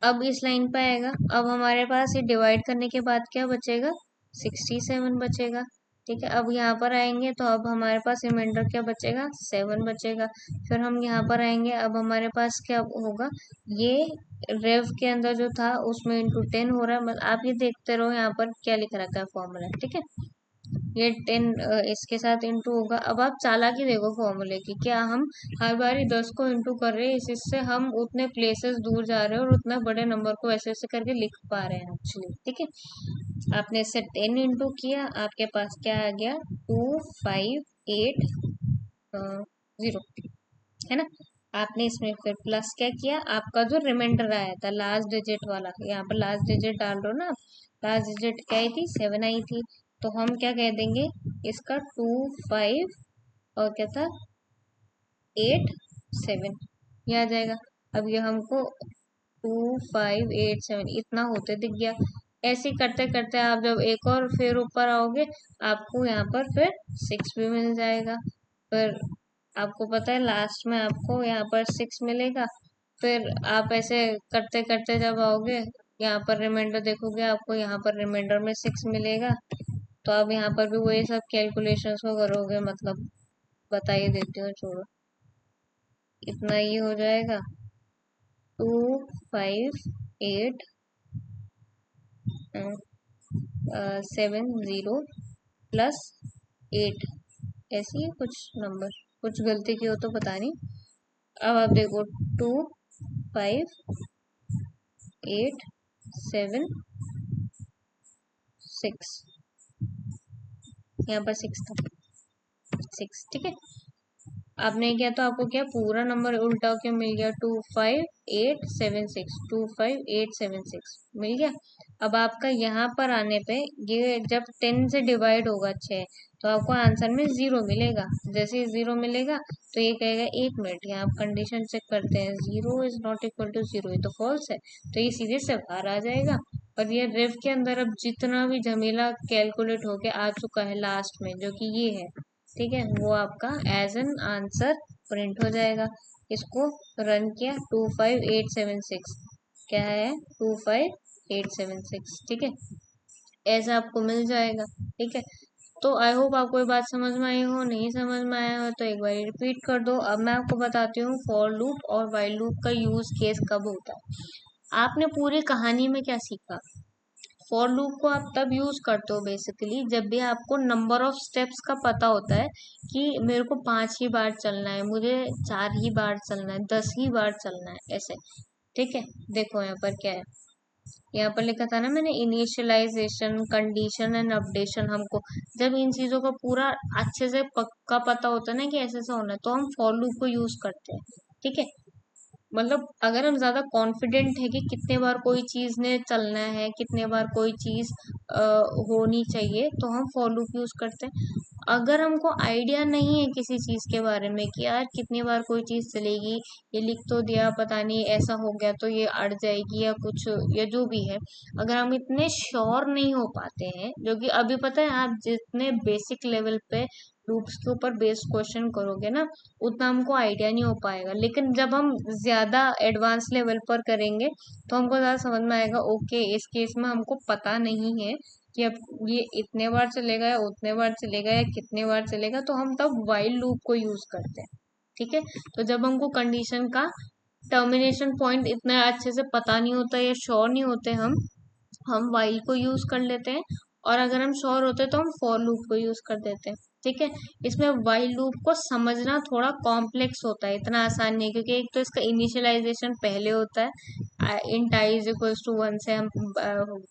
अब इस लाइन पे आएगा। अब हमारे पास ये डिवाइड करने के बाद क्या बचेगा? 67 बचेगा, ठीक है। अब यहाँ पर आएंगे तो अब हमारे पास रिमाइंडर क्या बचेगा? 7 बचेगा। फिर हम यहाँ पर आएंगे, अब हमारे पास क्या होगा? ये रेव के अंदर जो था उसमें इंटू 10 हो रहा है, मतलब आप ये देखते रहो यहाँ पर क्या लिख रखा है फॉर्मूला, ठीक है। ये 10 इसके साथ इंटू होगा। अब आप चालाकी देखो फॉर्मूले की, क्या हम हर बारी 10 को इंटू कर रहे हैं, इससे हम उतने प्लेसेस दूर जा रहे हैं और उतना बड़े नंबर को ऐसे ऐसे करके लिख पा रहे हैं एक्चुअली, ठीक है। आपने इससे 10 इंटू किया, आपके पास क्या आ गया? 258 0, है ना। आपने इसमें फिर प्लस क्या किया? आपका जो रिमाइंडर आया था लास्ट डिजिट वाला, यहाँ पर लास्ट डिजिट डाल दो ना। लास्ट डिजिट क्या आई थी? 7 आई थी। तो हम क्या कह देंगे इसका? 25 और क्या था? 87, ये आ जाएगा। अब ये हमको 2587 इतना होते दिख गया। ऐसे ही करते करते आप जब एक और फिर ऊपर आओगे, आपको यहाँ पर फिर 6 भी मिल जाएगा। फिर आपको पता है लास्ट में आपको यहाँ पर 6 मिलेगा। फिर आप ऐसे करते करते जब आओगे यहाँ पर रिमाइंडर देखोगे, आपको यहाँ पर रिमाइंडर में 6 मिलेगा। तो आप यहाँ पर भी वही सब कैलकुलेशंस को करोगे, मतलब बता ही देती हूँ, छोड़ो। इतना ही हो जाएगा, 258 70 प्लस 8, ऐसी है कुछ नंबर, कुछ गलती की हो तो पता नहीं। अब आप देखो 25876, यहाँ पर 6 था, 6, ठीक है। आपने किया तो आपको क्या पूरा नंबर उल्टा होके मिल गया? 25876, 25876 मिल गया। अब आपका यहाँ पर आने पे ये जब 10 से डिवाइड होगा 6, तो आपको आंसर में 0 मिलेगा। जैसे ही 0 मिलेगा तो ये कहेगा 1 मिनट, यहाँ आप कंडीशन चेक करते हैं, 0 इज नॉट इक्वल टू 0, ये तो फॉल्स है, तो ये सीधे से बाहर आ जाएगा। और ये रेफ के अंदर अब जितना भी झमेला कैलकुलेट होके आ चुका है लास्ट में, जो कि ये है, ठीक है, वो आपका एज एन आंसर प्रिंट हो जाएगा। इसको रन किया, 25876, क्या है? 25876, ठीक है, ऐसा आपको मिल जाएगा, ठीक है। तो आई होप आपको ये बात समझ में आई हो, नहीं समझ में आया हो तो एक बार रिपीट कर दो। अब मैं आपको बताती हूँ फॉर लूप और वाइल लूप का यूज केस कब होता है। आपने पूरी कहानी में क्या सीखा? फॉर लूप को आप तब यूज करते हो बेसिकली जब भी आपको नंबर ऑफ स्टेप्स का पता होता है कि मेरे को 5 ही बार चलना है, मुझे 4 ही बार चलना है, 10 ही बार चलना है, ऐसे, ठीक है। देखो यहाँ पर क्या है, यहाँ पर लिखा था ना मैंने, इनिशियलाइजेशन, कंडीशन एंड अपडेशन। हमको जब इन चीजों का पूरा अच्छे से पक्का पता होता है ना कि ऐसे ऐसा होना है, तो हम फॉर लूप को यूज करते हैं। ठीक है, मतलब अगर हम ज्यादा कॉन्फिडेंट है कि कितने बार कोई चीज ने चलना है, कितने बार कोई चीज होनी चाहिए, तो हम फॉर लूप यूज करते हैं। अगर हमको आइडिया नहीं है किसी चीज के बारे में कि यार कितनी बार कोई चीज चलेगी, ये लिख तो दिया, पता नहीं ऐसा हो गया तो ये अड़ जाएगी या कुछ, या जो भी है, अगर हम इतने श्योर नहीं हो पाते हैं, जो कि अभी पता है आप जितने बेसिक लेवल पे लूप्स के ऊपर बेस्ड क्वेश्चन करोगे ना, उतना हमको आइडिया नहीं हो पाएगा। लेकिन जब हम ज्यादा एडवांस लेवल पर करेंगे तो हमको ज्यादा समझ में आएगा, ओके इस केस में हमको पता नहीं है कि अब ये इतने बार चलेगा या उतने बार चलेगा या कितने बार चलेगा, तो हम तब वाइल लूप को यूज करते हैं। ठीक है, तो जब हमको कंडीशन का टर्मिनेशन पॉइंट इतना अच्छे से पता नहीं होता या श्योर नहीं होते हम वाइल को यूज कर लेते हैं। और अगर हम श्योर होते हैं तो हम फॉर लूप को यूज कर देते हैं। ठीक है, इसमें वाइल लूप को समझना थोड़ा कॉम्प्लेक्स होता है, इतना आसान नहीं है, क्योंकि एक तो इसका इनिशियलाइजेशन पहले होता है, int i is equals to 1 से हम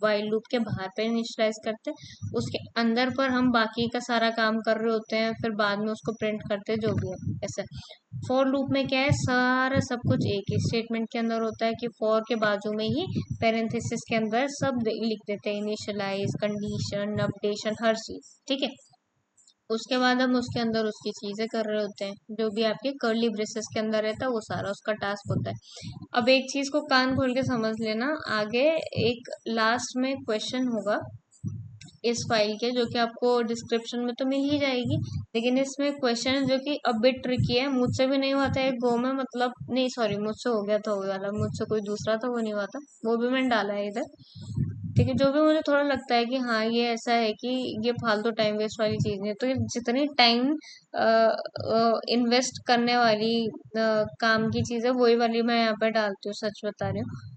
वाइल लूप के बाहर पे इनिशियलाइज करते हैं, उसके अंदर पर हम बाकी का सारा काम कर रहे होते हैं, फिर बाद में उसको प्रिंट करते हैं, जो भी है ऐसा। फॉर लूप में क्या है, सारा सब कुछ एक ही स्टेटमेंट के अंदर होता है कि फॉर के बाजू में ही पेरेंथेसिस के अंदर सब लिख देते हैं, इनिशियलाइज, कंडीशन, अपडेशन, हर चीज। ठीक है, उसके बाद हम उसके अंदर उसकी चीजें कर रहे होते हैं, जो भी आपके कर्ली ब्रेसेस के अंदर रहता है वो सारा उसका टास्क होता है। अब एक चीज को कान खोल के समझ लेना, आगे एक लास्ट में क्वेश्चन होगा इस फाइल के, जो कि आपको डिस्क्रिप्शन में तो मिल ही जाएगी, लेकिन इसमें क्वेश्चन है जो कि अब बिट ट्रिकी है, मुझसे भी नहीं हुआ था एक गो में, मतलब नहीं सॉरी, मुझसे हो गया था वो वाला, मुझसे कोई दूसरा था वो नहीं हुआ था, वो भी मैंने डाला है इधर। ठीक है, जो भी मुझे थोड़ा लगता है कि हाँ ये ऐसा है कि ये फालतू टाइम वेस्ट वाली चीज नहीं है, तो ये जितनी टाइम इन्वेस्ट करने वाली काम की चीज है, वही वाली मैं यहाँ पे डालती हूँ, सच बता रही हूँ।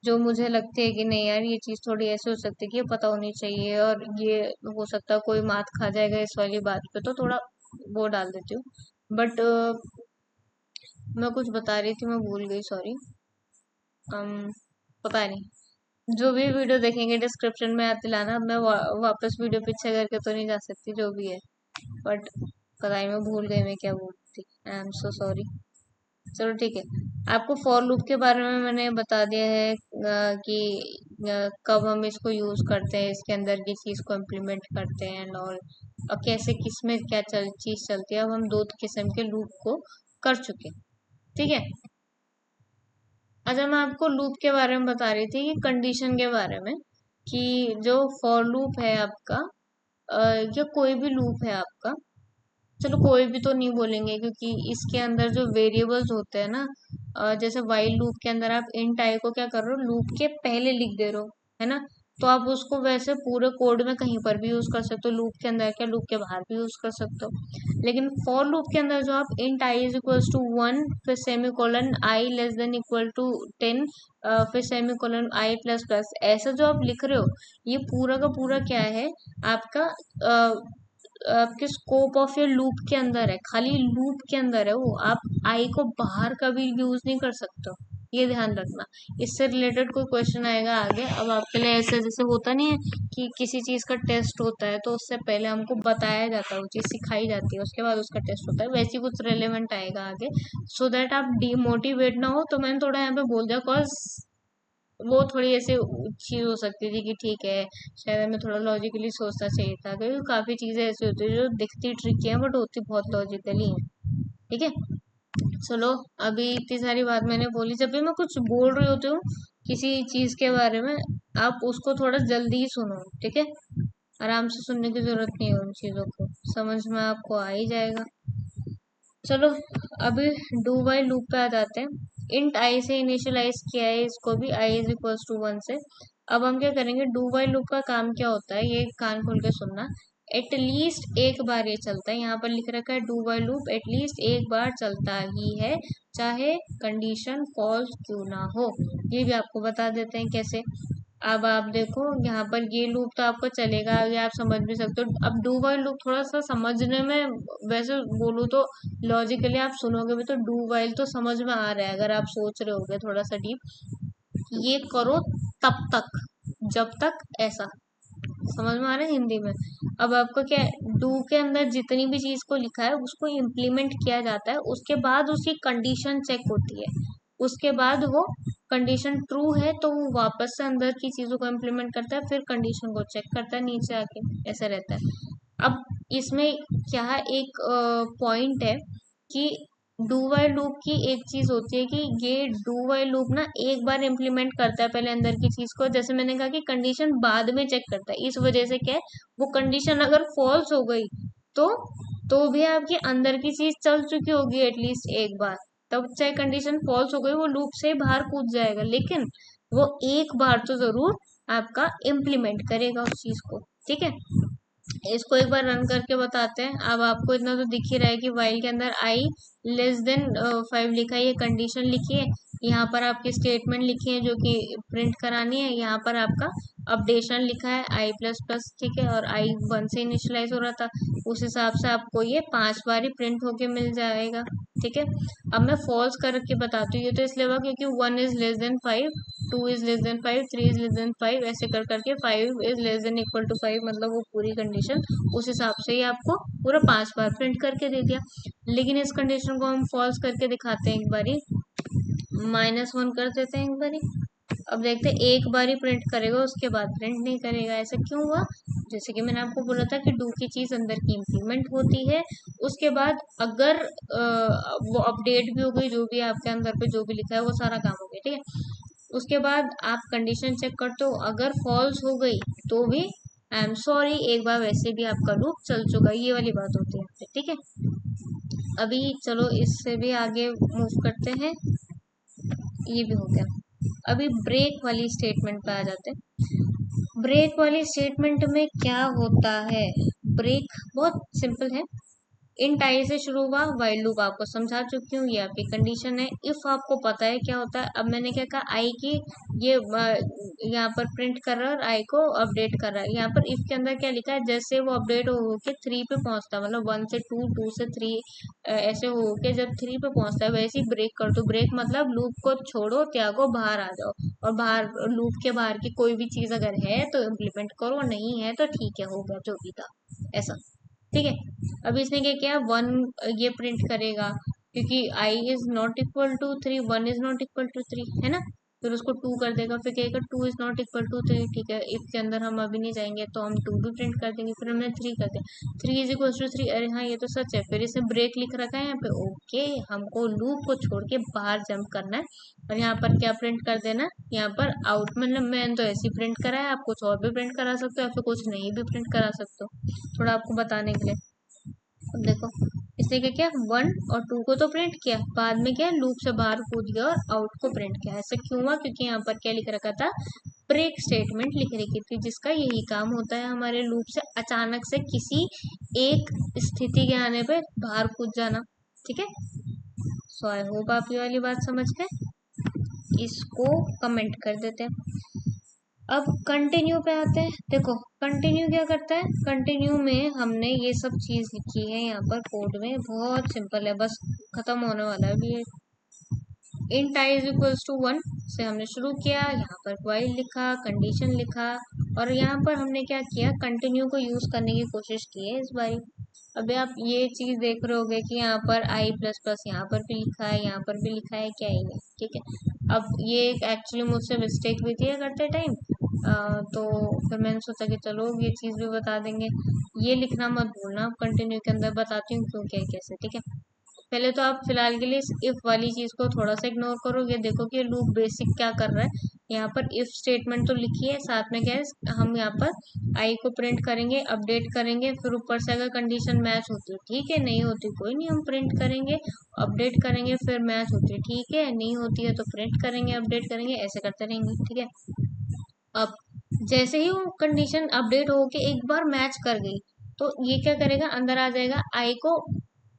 जो मुझे लगती है कि नहीं यार ये चीज थोड़ी ऐसे हो सकती है कि ये पता होनी चाहिए, और ये हो सकता है कोई मात खा जाएगा इस वाली बात पे, तो थोड़ा वो डाल देती हूँ। बट मैं कुछ बता रही थी, मैं भूल गई, सॉरी। पता नहीं, जो भी वीडियो देखेंगे डिस्क्रिप्शन में याद दिलाना, अब मैं वापस वीडियो पीछे करके तो नहीं जा सकती, जो भी है। बट पता नहीं, मैं भूल गई मैं क्या बोल रही थी, आई एम सो सॉरी। चलो ठीक है, आपको फॉर लूप के बारे में मैंने बता दिया है कि कब हम इसको यूज करते हैं, इसके अंदर की चीज को इम्प्लीमेंट करते हैं एंड ऑल, और कैसे किस में क्या चीज चलती है। अब हम दो किस्म के लूप को कर चुके हैं। ठीक है, अच्छा मैं आपको लूप के बारे में बता रही थी कि कंडीशन के बारे में, कि जो फॉर लूप है आपका, या कोई भी लूप है आपका, चलो कोई भी तो नहीं बोलेंगे क्योंकि इसके अंदर जो वेरिएबल्स होते हैं ना, जैसे वाइल लूप के अंदर आप int i को क्या कर रहे हो, लूप के पहले लिख दे रहे हो, है ना, तो आप उसको वैसे पूरे कोड में कहीं पर भी यूज कर सकते हो, लूप के अंदर क्या लूप के बाहर भी यूज कर सकते हो। लेकिन फॉर लूप के अंदर जो आप int i is equals to 1, फिर semicolon i less than equal to 10, फिर semicolon i plus plus, ऐसा जो आप लिख रहे हो, ये पूरा का पूरा क्या है, आपका आपके स्कोप ऑफ योर लूप के अंदर है, खाली लूप के अंदर है वो, आप आई को बाहर कभी यूज नहीं कर सकते हो, ये ध्यान रखना। इससे रिलेटेड कोई क्वेश्चन आएगा आगे, अब आपके लिए ऐसे जैसे होता नहीं है कि किसी चीज का टेस्ट होता है तो उससे पहले हमको बताया जाता है, वो चीज सिखाई जाती है, उसके बाद उसका टेस्ट होता है, वैसे ही कुछ रेलेवेंट आएगा आगे, सो दैट आप डिमोटिवेट ना हो। तो मैंने थोड़ा यहाँ पे बोल दिया, कॉज वो थोड़ी ऐसे चीज हो सकती थी कि ठीक है, शायद हमें थोड़ा लॉजिकली सोचना चाहिए था, क्योंकि काफी चीजें ऐसी होती है जो दिखती ट्रिकी है बट होती बहुत लॉजिकली है। ठीक है, चलो, अभी इतनी सारी बात मैंने बोली, जब भी मैं कुछ बोल रही होती हूँ किसी चीज के बारे में, आप उसको थोड़ा जल्दी ही सुनो। ठीक है, आराम से सुनने की जरूरत नहीं है, उन चीजों को समझ में आपको आ ही जाएगा। चलो, अभी डू वाइल लूप पे आ जाते हैं। इंट आई से इनिशियलाइज किया है इसको भी, आई इज इक्वल्स टू 1 से। अब हम क्या करेंगे, डू वाइल लूप का काम क्या होता है, ये कान खोल के सुनना। एटलीस्ट एक बार ये चलता है, यहाँ पर लिख रखा है डू वाइल लूप एटलीस्ट एक बार चलता ही है, चाहे कंडीशन फॉल्स क्यों ना हो। ये भी आपको बता देते हैं कैसे। अब आप देखो यहाँ पर ये लूप तो आपको चलेगा, आगे आप समझ भी सकते हो। अब डू वाइल लूप थोड़ा सा समझने में, वैसे बोलूँ तो लॉजिकली आप सुनोगे भी तो डू वाइल तो समझ में आ रहा है, अगर आप सोच रहे होगे थोड़ा सा डीप, ये करो तब तक, जब तक ऐसा, समझ में आ रहा है हिंदी में। अब आपको क्या है, डू के अंदर जितनी भी चीज को लिखा है उसको इम्प्लीमेंट किया जाता है, उसके बाद उसकी कंडीशन चेक होती है, उसके बाद वो कंडीशन ट्रू है तो वो वापस से अंदर की चीजों को इम्प्लीमेंट करता है, फिर कंडीशन को चेक करता है नीचे आके, ऐसा रहता है। अब इसमें क्या एक पॉइंट है कि डू वाइल लूप की एक चीज होती है कि ये डू वाइल लूप ना एक बार इम्प्लीमेंट करता है पहले अंदर की चीज को, जैसे मैंने कहा कि कंडीशन बाद में चेक करता है, इस वजह से क्या है, वो कंडीशन अगर फॉल्स हो गई तो तो भी आपकी अंदर की चीज चल चुकी होगी एटलीस्ट एक बार, तब चाहे कंडीशन फॉल्स हो गई वो लूप से बाहर कूद जाएगा, लेकिन वो एक बार तो जरूर आपका इम्प्लीमेंट करेगा उस चीज को, ठीक है। इसको एक बार रन करके बताते हैं। अब आपको इतना तो दिख ही रहा है कि वाइल के अंदर आई लेस देन 5 लिखा है, ये कंडीशन लिखी है, यहाँ पर आपकी स्टेटमेंट लिखी है जो कि प्रिंट करानी है, यहाँ पर आपका अपडेशन लिखा है आई प्लस प्लस, ठीक है, और आई 1 से इनिशियलाइज हो रहा था, उस हिसाब से आपको ये 5 बार ही प्रिंट होके मिल जाएगा, ठीक है। अब मैं फॉल्स करके बताती हूँ, ये तो इसलिए हुआ क्योंकि 1 is less than 5, 2 is less than 5, 3 is less than 5, ऐसे कर करके 5 is less than equal to 5, मतलब वो पूरी कंडीशन उस हिसाब से ही आपको पूरा 5 बार प्रिंट करके दे दिया। लेकिन इस कंडीशन को हम फॉल्स करके दिखाते हैं एक बारी, -1 कर देते हैं एक बारी। अब देखते हैं एक बार ही प्रिंट करेगा उसके बाद प्रिंट नहीं करेगा, ऐसा क्यों हुआ? जैसे कि मैंने आपको बोला था कि डू की चीज अंदर की इम्प्लीमेंट होती है, उसके बाद अगर वो अपडेट भी हो गई, जो भी आपके अंदर पे जो भी लिखा है वो सारा काम हो गया, ठीक है। उसके बाद आप कंडीशन चेक करते हो, अगर फॉल्स हो गई तो भी आई एम सॉरी, एक बार वैसे भी आपका लूप चल चुका है, ये वाली बात होती है, ठीक है। अभी चलो इससे भी आगे मूव करते हैं, ये भी हो गया। अभी ब्रेक वाली स्टेटमेंट पे आ जाते हैं। ब्रेक वाली स्टेटमेंट में क्या होता है, ब्रेक बहुत सिंपल है, इन टाई से शुरू हुआ, वाइल लूप आपको समझा चुकी हूँ, ये आपकी कंडीशन है। इफ आपको पता है क्या होता है, अब मैंने क्या कहा, आई की ये यहाँ पर प्रिंट कर रहा है और आई को अपडेट कर रहा है, यहाँ पर इफ के अंदर क्या लिखा है, जैसे वो अपडेट हो के 3 पे पहुंचता है, मतलब 1 से 2, 2 से 3, ऐसे हो के जब 3 पे पहुंचता है वैसे ही ब्रेक कर दो। ब्रेक मतलब लूप को छोड़ो, त्यागो, बाहर आ जाओ, और बाहर लूप के बाहर की कोई भी चीज अगर है तो इम्प्लीमेंट करो, नहीं है तो ठीक है, हो गया जो भी था, ऐसा, ठीक है। अभी इसने क्या किया, 1 ये प्रिंट करेगा क्योंकि i is not equal to 3, 1 is not equal to 3, है ना, फिर उसको 2 कर देगा, फिर कहेगा 2 इज नॉट इक्वल टू 3, ठीक है, इफ के अंदर हम अभी नहीं जाएंगे तो हम 2 भी प्रिंट कर देंगे, फिर हमने 3 कर दिया, 3 इज इक्वल टू 3, अरे हाँ ये तो सच है, फिर इसने ब्रेक लिख रखा है यहाँ पे, ओके, हमको लूप को छोड़ के बाहर जंप करना है, और यहाँ पर क्या प्रिंट कर देना, यहाँ पर आउट, मतलब मैंने तो ऐसे प्रिंट करा है, आप कुछ और भी प्रिंट करा सकते हो या फिर कुछ नहीं भी प्रिंट करा सकते हो, थोड़ा आपको बताने के लिए। अब देखो इसने क्या किया, 1 और 2 को तो प्रिंट किया, बाद में क्या लूप से बाहर कूद गया और आउट को प्रिंट किया, ऐसा क्यों हुआ, क्योंकि यहाँ पर क्या लिख रखा था, ब्रेक स्टेटमेंट लिख रखी थी, जिसका यही काम होता है, हमारे लूप से अचानक से किसी एक स्थिति के आने पे बाहर कूद जाना, ठीक है। सो आई होप आप ये वाली बात समझ गए, इसको कमेंट कर देते हैं। अब कंटिन्यू पे आते हैं, देखो कंटिन्यू क्या करता है, कंटिन्यू में हमने ये सब चीज लिखी है यहाँ पर कोड में, बहुत सिंपल है, बस खत्म होने वाला है अभी ये। Int i is equals to 1 से हमने शुरू किया, यहाँ पर वाइल लिखा, कंडीशन लिखा, और यहाँ पर हमने क्या किया, कंटिन्यू को यूज करने की कोशिश की है इस बारी। अभी आप ये चीज देख रहे होगे कि यहाँ पर आई प्लस प्लस यहाँ पर भी लिखा है, यहाँ पर भी लिखा है, क्या ही नहीं, ठीक है। अब ये एक्चुअली मुझसे मिस्टेक भी थी करते टाइम, तो फिर मैंने सोचा कि चलो ये चीज भी बता देंगे, ये लिखना मत भूलना, कंटिन्यू के अंदर बताती हूँ क्यों क्या है, कैसे, ठीक है। पहले तो आप फिलहाल के लिए इस इफ वाली चीज को थोड़ा सा इग्नोर करो, ये देखो कि लूप बेसिक क्या कर रहा है, यहाँ पर इफ स्टेटमेंट तो लिखी है, साथ में क्या है, हम यहाँ पर आई को प्रिंट करेंगे, अपडेट करेंगे, फिर ऊपर से अगर कंडीशन मैच होती है ठीक है, नहीं होती कोई नहीं, हम प्रिंट करेंगे, अपडेट करेंगे, फिर मैच होती है ठीक है, नहीं होती है तो प्रिंट करेंगे, अपडेट करेंगे, ऐसे करते रहेंगे, ठीक है। अब जैसे ही वो कंडीशन अपडेट होके एक बार मैच कर गई तो ये क्या करेगा, अंदर आ जाएगा, आई को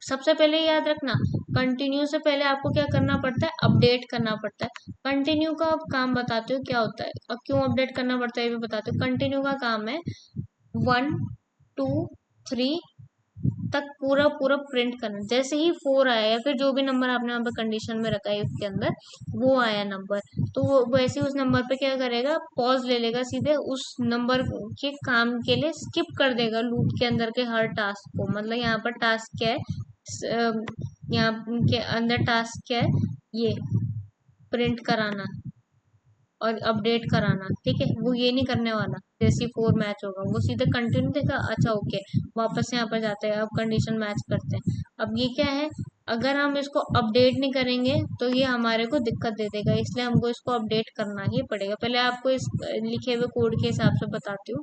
सबसे पहले याद रखना, कंटिन्यू से पहले आपको क्या करना पड़ता है, अपडेट करना पड़ता है। कंटिन्यू का अब काम बताते हो क्या होता है, अब क्यों अपडेट करना पड़ता है ये भी बताते हो। कंटिन्यू का काम है 1 2 3 तक पूरा पूरा प्रिंट करना। जैसे ही 4 आया या फिर जो भी नंबर आपने यहाँ पे कंडीशन में रखा है इसके अंदर, वो आया नंबर, तो वो वैसे ही उस नंबर पे क्या करेगा, पॉज ले लेगा, सीधे उस नंबर के काम के लिए स्किप कर देगा लूप के अंदर के हर टास्क को। मतलब यहाँ पर टास्क क्या है, यहाँ के अंदर टास्क क्या है, ये प्रिंट कराना और अपडेट कराना, ठीक है। वो ये नहीं करने वाला, जैसे ही 4 मैच होगा वो सीधे कंटिन्यू देगा, अच्छा ओके, वापस यहाँ पर जाते हैं, अब कंडीशन मैच करते हैं। अब ये क्या है, अगर हम इसको अपडेट नहीं करेंगे तो ये हमारे को दिक्कत दे देगा, इसलिए हमको इसको अपडेट करना ही पड़ेगा। पहले आपको इस लिखे हुए कोड के हिसाब से बताती हूँ।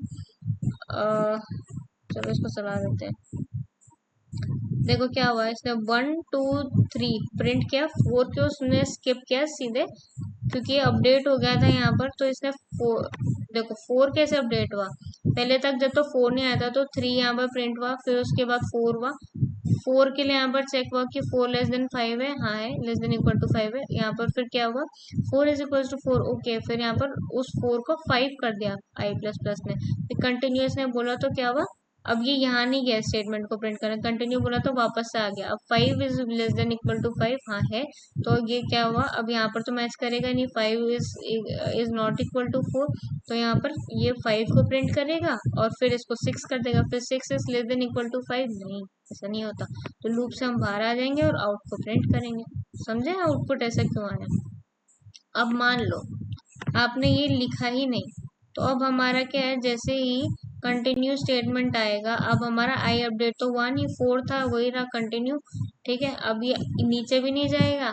चलो इसको चला देते हैं। देखो क्या हुआ, इसने 1 2 3 प्रिंट किया, 4 के उसने स्किप किया सीधे, क्योंकि अपडेट हो गया था यहाँ पर, तो इसने 4, देखो 4 कैसे अपडेट हुआ, पहले तक जब तो 4 नहीं आया था तो 3 यहाँ पर प्रिंट हुआ, फिर उसके बाद 4 हुआ, 4 के लिए यहाँ पर चेक हुआ कि 4 लेस देन 5 है, हाँ है, लेस देन इक्वल टू 5 है। यहाँ पर फिर क्या हुआ, 4 इज इक्वल टू 4, ओके, फिर यहाँ पर उस 4 को 5 कर दिया आई प्लस प्लस ने, फिर कंटिन्यूस ने बोला तो क्या हुआ, अब ये यहाँ नहीं गया स्टेटमेंट को प्रिंट करना, कंटिन्यू बोला तो वापस से आ गया। अब 5 is less than equal to 5, हाँ है, तो ये क्या हुआ, अब यहाँ पर तो मैच करेगा नहीं, 5 इज नॉट इक्वल टू 4, तो यहाँ पर ये 5 को प्रिंट करेगा और फिर इसको 6 कर देगा, फिर 6 is less than equal to 5, नहीं ऐसा नहीं होता, तो लूप से हम बाहर आ जाएंगे और आउट को प्रिंट करेंगे। समझे आउटपुट ऐसा क्यों आया। अब मान लो आपने ये लिखा ही नहीं, तो अब हमारा क्या है, जैसे ही कंटिन्यू स्टेटमेंट आएगा, अब हमारा आई अपडेट तो हुआ नहीं, 4 था वही रहा कंटिन्यू, ठीक है। अब ये नीचे भी नहीं जाएगा,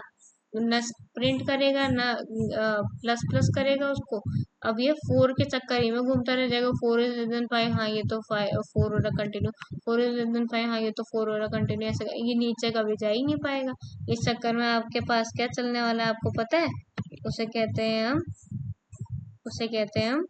न प्रिंट करेगा ना प्लस प्लस करेगा उसको, अब ये 4 के चक्कर ही में घूमता रह जाएगा, 4 इज लेस देन 5, हाँ ये तो 5 4 हो रहा कंटिन्यू, 4 इज लेस देन 5, हाँ ये तो 4 हो रहा कंटिन्यू, ऐसे ये नीचे कभी जा ही नहीं पाएगा। इस चक्कर में आपके पास क्या चलने वाला है आपको पता है, उसे कहते हैं हम उसे कहते हैं हम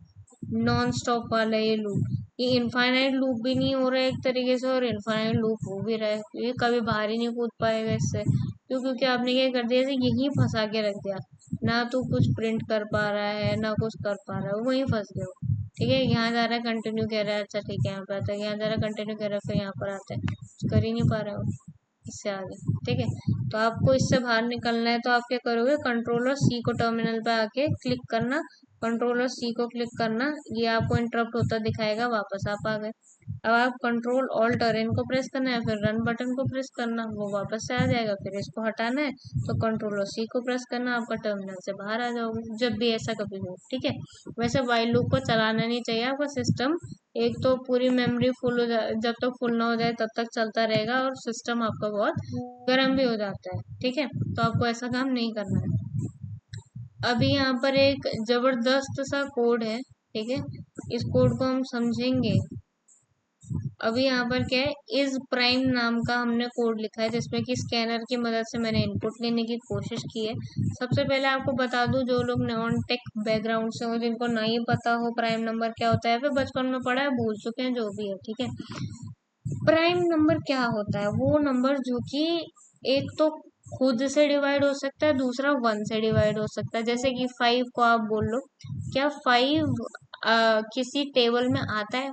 नॉन स्टॉप वाला ये लूप। ये इनफाइनाइट लूप भी नहीं हो रहा है एक तरीके से, और इनफाइनाइट लूप हो भी रहा है, ये कभी बाहर ही नहीं कूद पाएगा इससे, क्यों, क्योंकि आपने क्या कर दिया, इसे यहीं फंसा के रख दिया, ना तो कुछ प्रिंट कर पा रहा है ना कुछ कर पा रहा है, वहीं फंस गया वो। ठीक है, यहाँ जा रहा है कंटिन्यू कह रहा है, अच्छा ठीक है यहाँ पे आता है, यहाँ जा रहा है कंटिन्यू कह रहा है, फिर यहाँ पर आता है, कुछ कर ही नहीं पा रहा है वो इससे आगे। ठीक है, तो आपको इससे बाहर निकलना है, तो आप क्या करोगे, कंट्रोलर सी को टर्मिनल पे आके क्लिक करना, कंट्रोलर सी को क्लिक करना, ये आपको इंटरप्ट होता दिखाएगा, वापस आप आ गए। अब आप कंट्रोल ऑल्ट और एन को प्रेस करना है, फिर रन बटन को प्रेस करना, वो वापस से आ जाएगा, फिर इसको हटाना है तो कंट्रोलर सी को प्रेस करना, आपका टर्मिनल से बाहर आ जाओगे, जब भी ऐसा कभी हो। ठीक है, वैसे वाइल लूप को चलाना नहीं चाहिए आपका सिस्टम, एक तो पूरी मेमोरी फुल हो जाए, जब तक फुल ना हो जाए तब तक चलता रहेगा, और सिस्टम आपका बहुत गर्म भी हो जाता है। ठीक है, तो आपको ऐसा काम नहीं करना है। अभी यहाँ पर एक जबरदस्त सा कोड है, ठीक है, इस कोड को हम समझेंगे। अभी यहाँ पर क्या है, इज प्राइम नाम का हमने कोड लिखा है, जिसमें कि स्कैनर की मदद से मैंने इनपुट लेने की कोशिश की है। सबसे पहले आपको बता दूं, जो लोग नॉन टेक बैकग्राउंड से हो, जिनको नहीं पता हो प्राइम नंबर क्या होता है, फिर बचपन में पढ़ा है भूल चुके हैं, जो भी है, ठीक है। प्राइम नंबर क्या होता है, वो नंबर जो कि एक तो खुद से डिवाइड हो सकता है, दूसरा 1 से डिवाइड हो सकता है। जैसे कि 5 को आप बोल लो, क्या 5 किसी टेबल में आता है,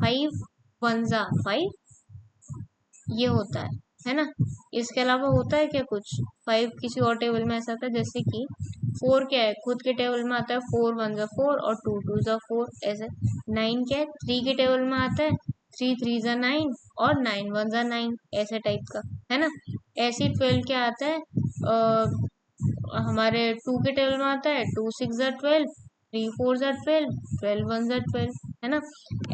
5 1 जा 5, ये होता है ना। इसके अलावा होता है क्या कुछ, 5 किसी और टेबल में ऐसा आता है, जैसे कि 4 क्या है, खुद के टेबल में आता है, 4 1 जा 4 और 2 2 जा 4 ऐसे। 9 क्या है, 3 के टेबल में आता है, 3 3 जा 9 और 9 1 जा 9 ऐसे टाइप का, है ना। ऐसे 12 क्या आता है, हमारे 2 के टेबल में आता है, 2 6 जा 12, 3 4 जा 12, 12 1 जा 12, है ना।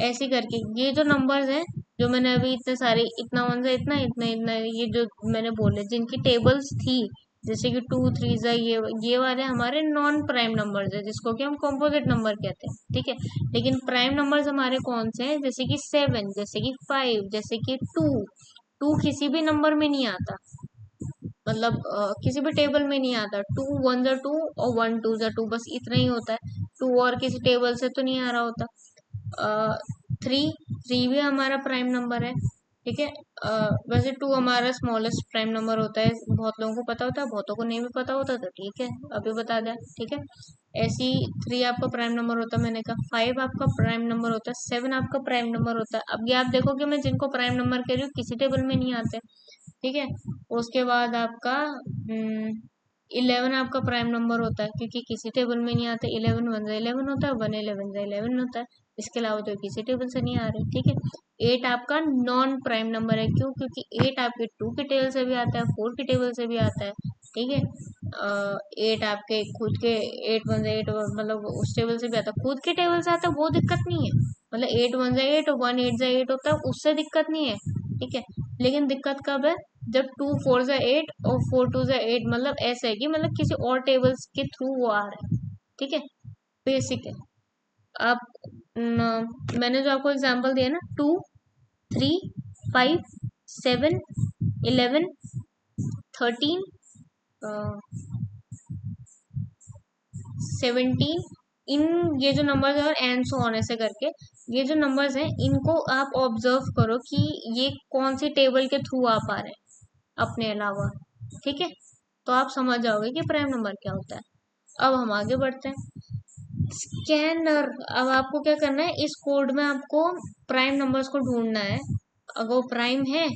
ऐसे करके ये जो नंबर्स हैं, जो मैंने अभी इतने सारे, इतना वन जा इतना इतना इतना, ये जो मैंने बोले जिनकी टेबल्स थी, जैसे कि 2 3 जा ये वाले हमारे नॉन प्राइम नंबर्स है, जिसको कि हम कंपोजिट नंबर कहते हैं। ठीक है, लेकिन प्राइम नंबर्स हमारे कौन से हैं, जैसे कि 7, जैसे कि 5, जैसे कि 2। 2 किसी भी नंबर में नहीं आता, मतलब किसी भी टेबल में नहीं आता, 2 1 जा 2 और 1 2 जा 2, बस इतना ही होता है। 2 और किसी टेबल से तो नहीं आ रहा होता। 3 3 भी हमारा प्राइम नंबर है। ठीक है, वैसे 2 हमारा स्मॉलेस्ट प्राइम नंबर होता है, बहुत लोगों को पता होता है, बहुतों को नहीं भी पता होता, तो ठीक है अभी बता दें। ठीक है, ऐसी 3 आपका प्राइम नंबर होता है, मैंने कहा 5 आपका प्राइम नंबर होता है, 7 आपका प्राइम नंबर होता है। अब ये आप देखो कि मैं जिनको प्राइम नंबर कह रही हूँ किसी टेबल में नहीं आते, ठीक है। उसके बाद आपका 11 आपका प्राइम नंबर होता है, क्योंकि किसी टेबल में नहीं आते। 11 वन जा 11 होता है, 1 11 जा 11 होता है। इसके अलावा तो किसी टेबल से नहीं आ रहे, ठीक है। 8 आपका नॉन प्राइम नंबर है, क्यों? क्योंकि 8 आपके 2 के टेबल से भी आता है, 4 के टेबल से भी आता है, ठीक है। 8 आपके खुद के 8 1 8 मतलब उस टेबल से भी आता है, खुद के टेबल से आता है, वो दिक्कत नहीं है। मतलब 8 1 8 1 8 8 होता है, उससे दिक्कत नहीं है, ठीक है। लेकिन दिक्कत कब है? जब 2 4 8 और 4 2 8, मतलब ऐसा है कि मतलब किसी और टेबल्स के थ्रू वो आ रहा है, ठीक है। बेसिक है। आप मैंने जो आपको एग्जांपल दिया ना, 2 3 5 7 11 13 17, इन ये जो नंबर्स है और एंड सो ऑन ऐसे करके, ये जो नंबर्स हैं इनको आप ऑब्जर्व करो कि ये कौन सी टेबल के थ्रू आप आ रहे हैं अपने अलावा, ठीक है। तो आप समझ जाओगे कि प्राइम नंबर क्या होता है। अब हम आगे बढ़ते हैं। स्कैनर। अब आपको क्या करना है, इस कोड में आपको प्राइम नंबर्स को ढूंढना है। अगर वो प्राइम है,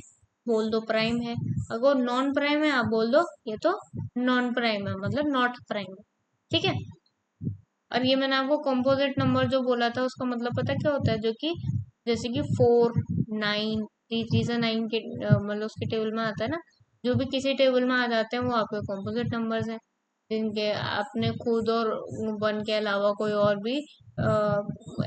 बोल दो प्राइम है। अगर वो नॉन प्राइम है, आप बोल दो ये तो नॉन प्राइम है, मतलब नॉट प्राइम है, ठीक है। और ये मैंने आपको कंपोजिट नंबर जो बोला था उसका मतलब पता क्या होता है, जो कि जैसे कि 4 9 3 3 से 9 के मतलब उसके टेबल में आता है ना, जो भी किसी टेबल में आ जाते हैं वो आपके कंपोजिट नंबर्स हैं, जिनके आपने खुद और 1 के अलावा कोई और भी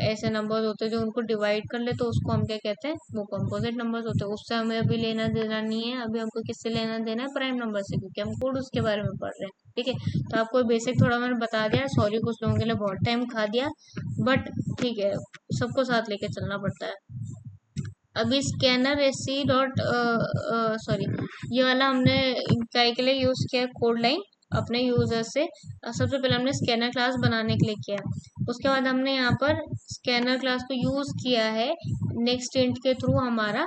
ऐसे नंबर्स होते हैं जो उनको डिवाइड कर ले, तो उसको हम क्या कहते हैं, वो कंपोजिट नंबर्स होते हैं। उससे हमें अभी लेना देना नहीं है, अभी हमको किससे लेना देना है, प्राइम नंबर से, क्योंकि हम कोड उसके बारे में पढ़ रहे हैं, ठीक है। तो आपको बेसिक थोड़ा मैंने बता दिया, सॉरी कुछ लोगों के लिए बहुत टाइम खा दिया, बट ठीक है, सबको साथ लेके चलना पड़ता है। अभी scanner S C dot sorry, ये वाला हमने काय के लिए यूज किया कोड लाइन अपने यूजर से। सबसे पहले हमने स्कैनर क्लास बनाने के लिए किया, उसके बाद हमने यहाँ पर स्कैनर क्लास को यूज किया है नेक्स्ट इंट के थ्रू हमारा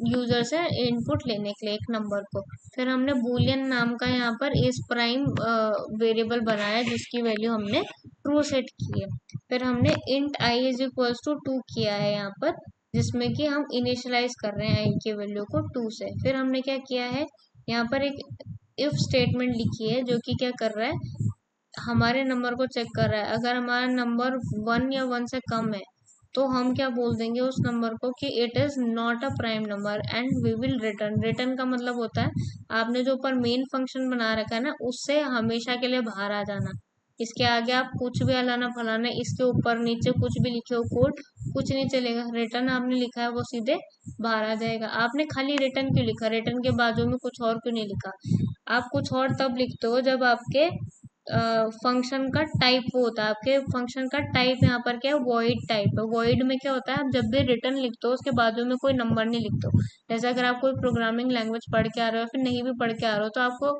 यूजर से इनपुट लेने के लिए एक नंबर को। फिर हमने बूलियन नाम का यहाँ पर इस प्राइम वेरिएबल बनाया जिसकी वैल्यू हमने ट्रू सेट की है। फिर हमने int i is equals to 2 किया है यहाँ पर, जिसमें कि हम इनिशियलाइज कर रहे हैं आई की वैल्यू को 2 से। फिर हमने क्या किया है, यहाँ पर एक इफ स्टेटमेंट लिखी है जो कि क्या कर रहा है, हमारे नंबर को चेक कर रहा है। अगर हमारा नंबर 1 या 1 से कम है तो हम क्या बोल देंगे उस नंबर को कि it is not a prime number and we will return. Return का मतलब होता है आपने जो ऊपर मेन फंक्शन बना रखा है ना, उससे हमेशा के लिए बाहर आ जाना। इसके आगे आप कुछ भी अलाना फलाना, इसके ऊपर नीचे कुछ भी लिखे हो कोड, कुछ नहीं चलेगा। रिटर्न आपने लिखा है वो सीधे बाहर आ जाएगा। आपने खाली रिटर्न क्यों लिखा, रिटर्न के बाजू में कुछ और क्यों नहीं लिखा? आप कुछ और तब लिखते हो जब आपके फंक्शन का टाइप वो होता है, आपके फंक्शन का टाइप यहाँ पर क्या है, वॉइड टाइप है। वॉइड में क्या होता है, आप जब भी रिटर्न लिखते हो उसके बाजू में कोई नंबर नहीं लिखते हो। जैसे अगर आप कोई प्रोग्रामिंग लैंग्वेज पढ़ के आ रहे हो या फिर नहीं भी पढ़ के आ रहे हो, तो आपको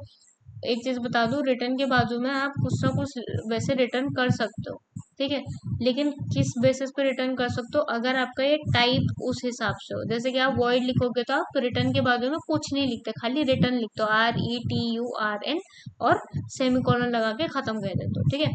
एक चीज बता दूं, रिटर्न के बाजू में आप कुछ ना कुछ वैसे रिटर्न कर सकते हो, ठीक है। लेकिन किस बेसिस पे रिटर्न कर सकते हो, अगर आपका ये टाइप उस हिसाब से हो। जैसे कि आप वॉइड लिखोगे तो आप रिटर्न के बाजू में कुछ नहीं लिखते, खाली रिटर्न लिखते हो, RETURN, और सेमीकोलन लगा के खत्म कर देते हो, ठीक है।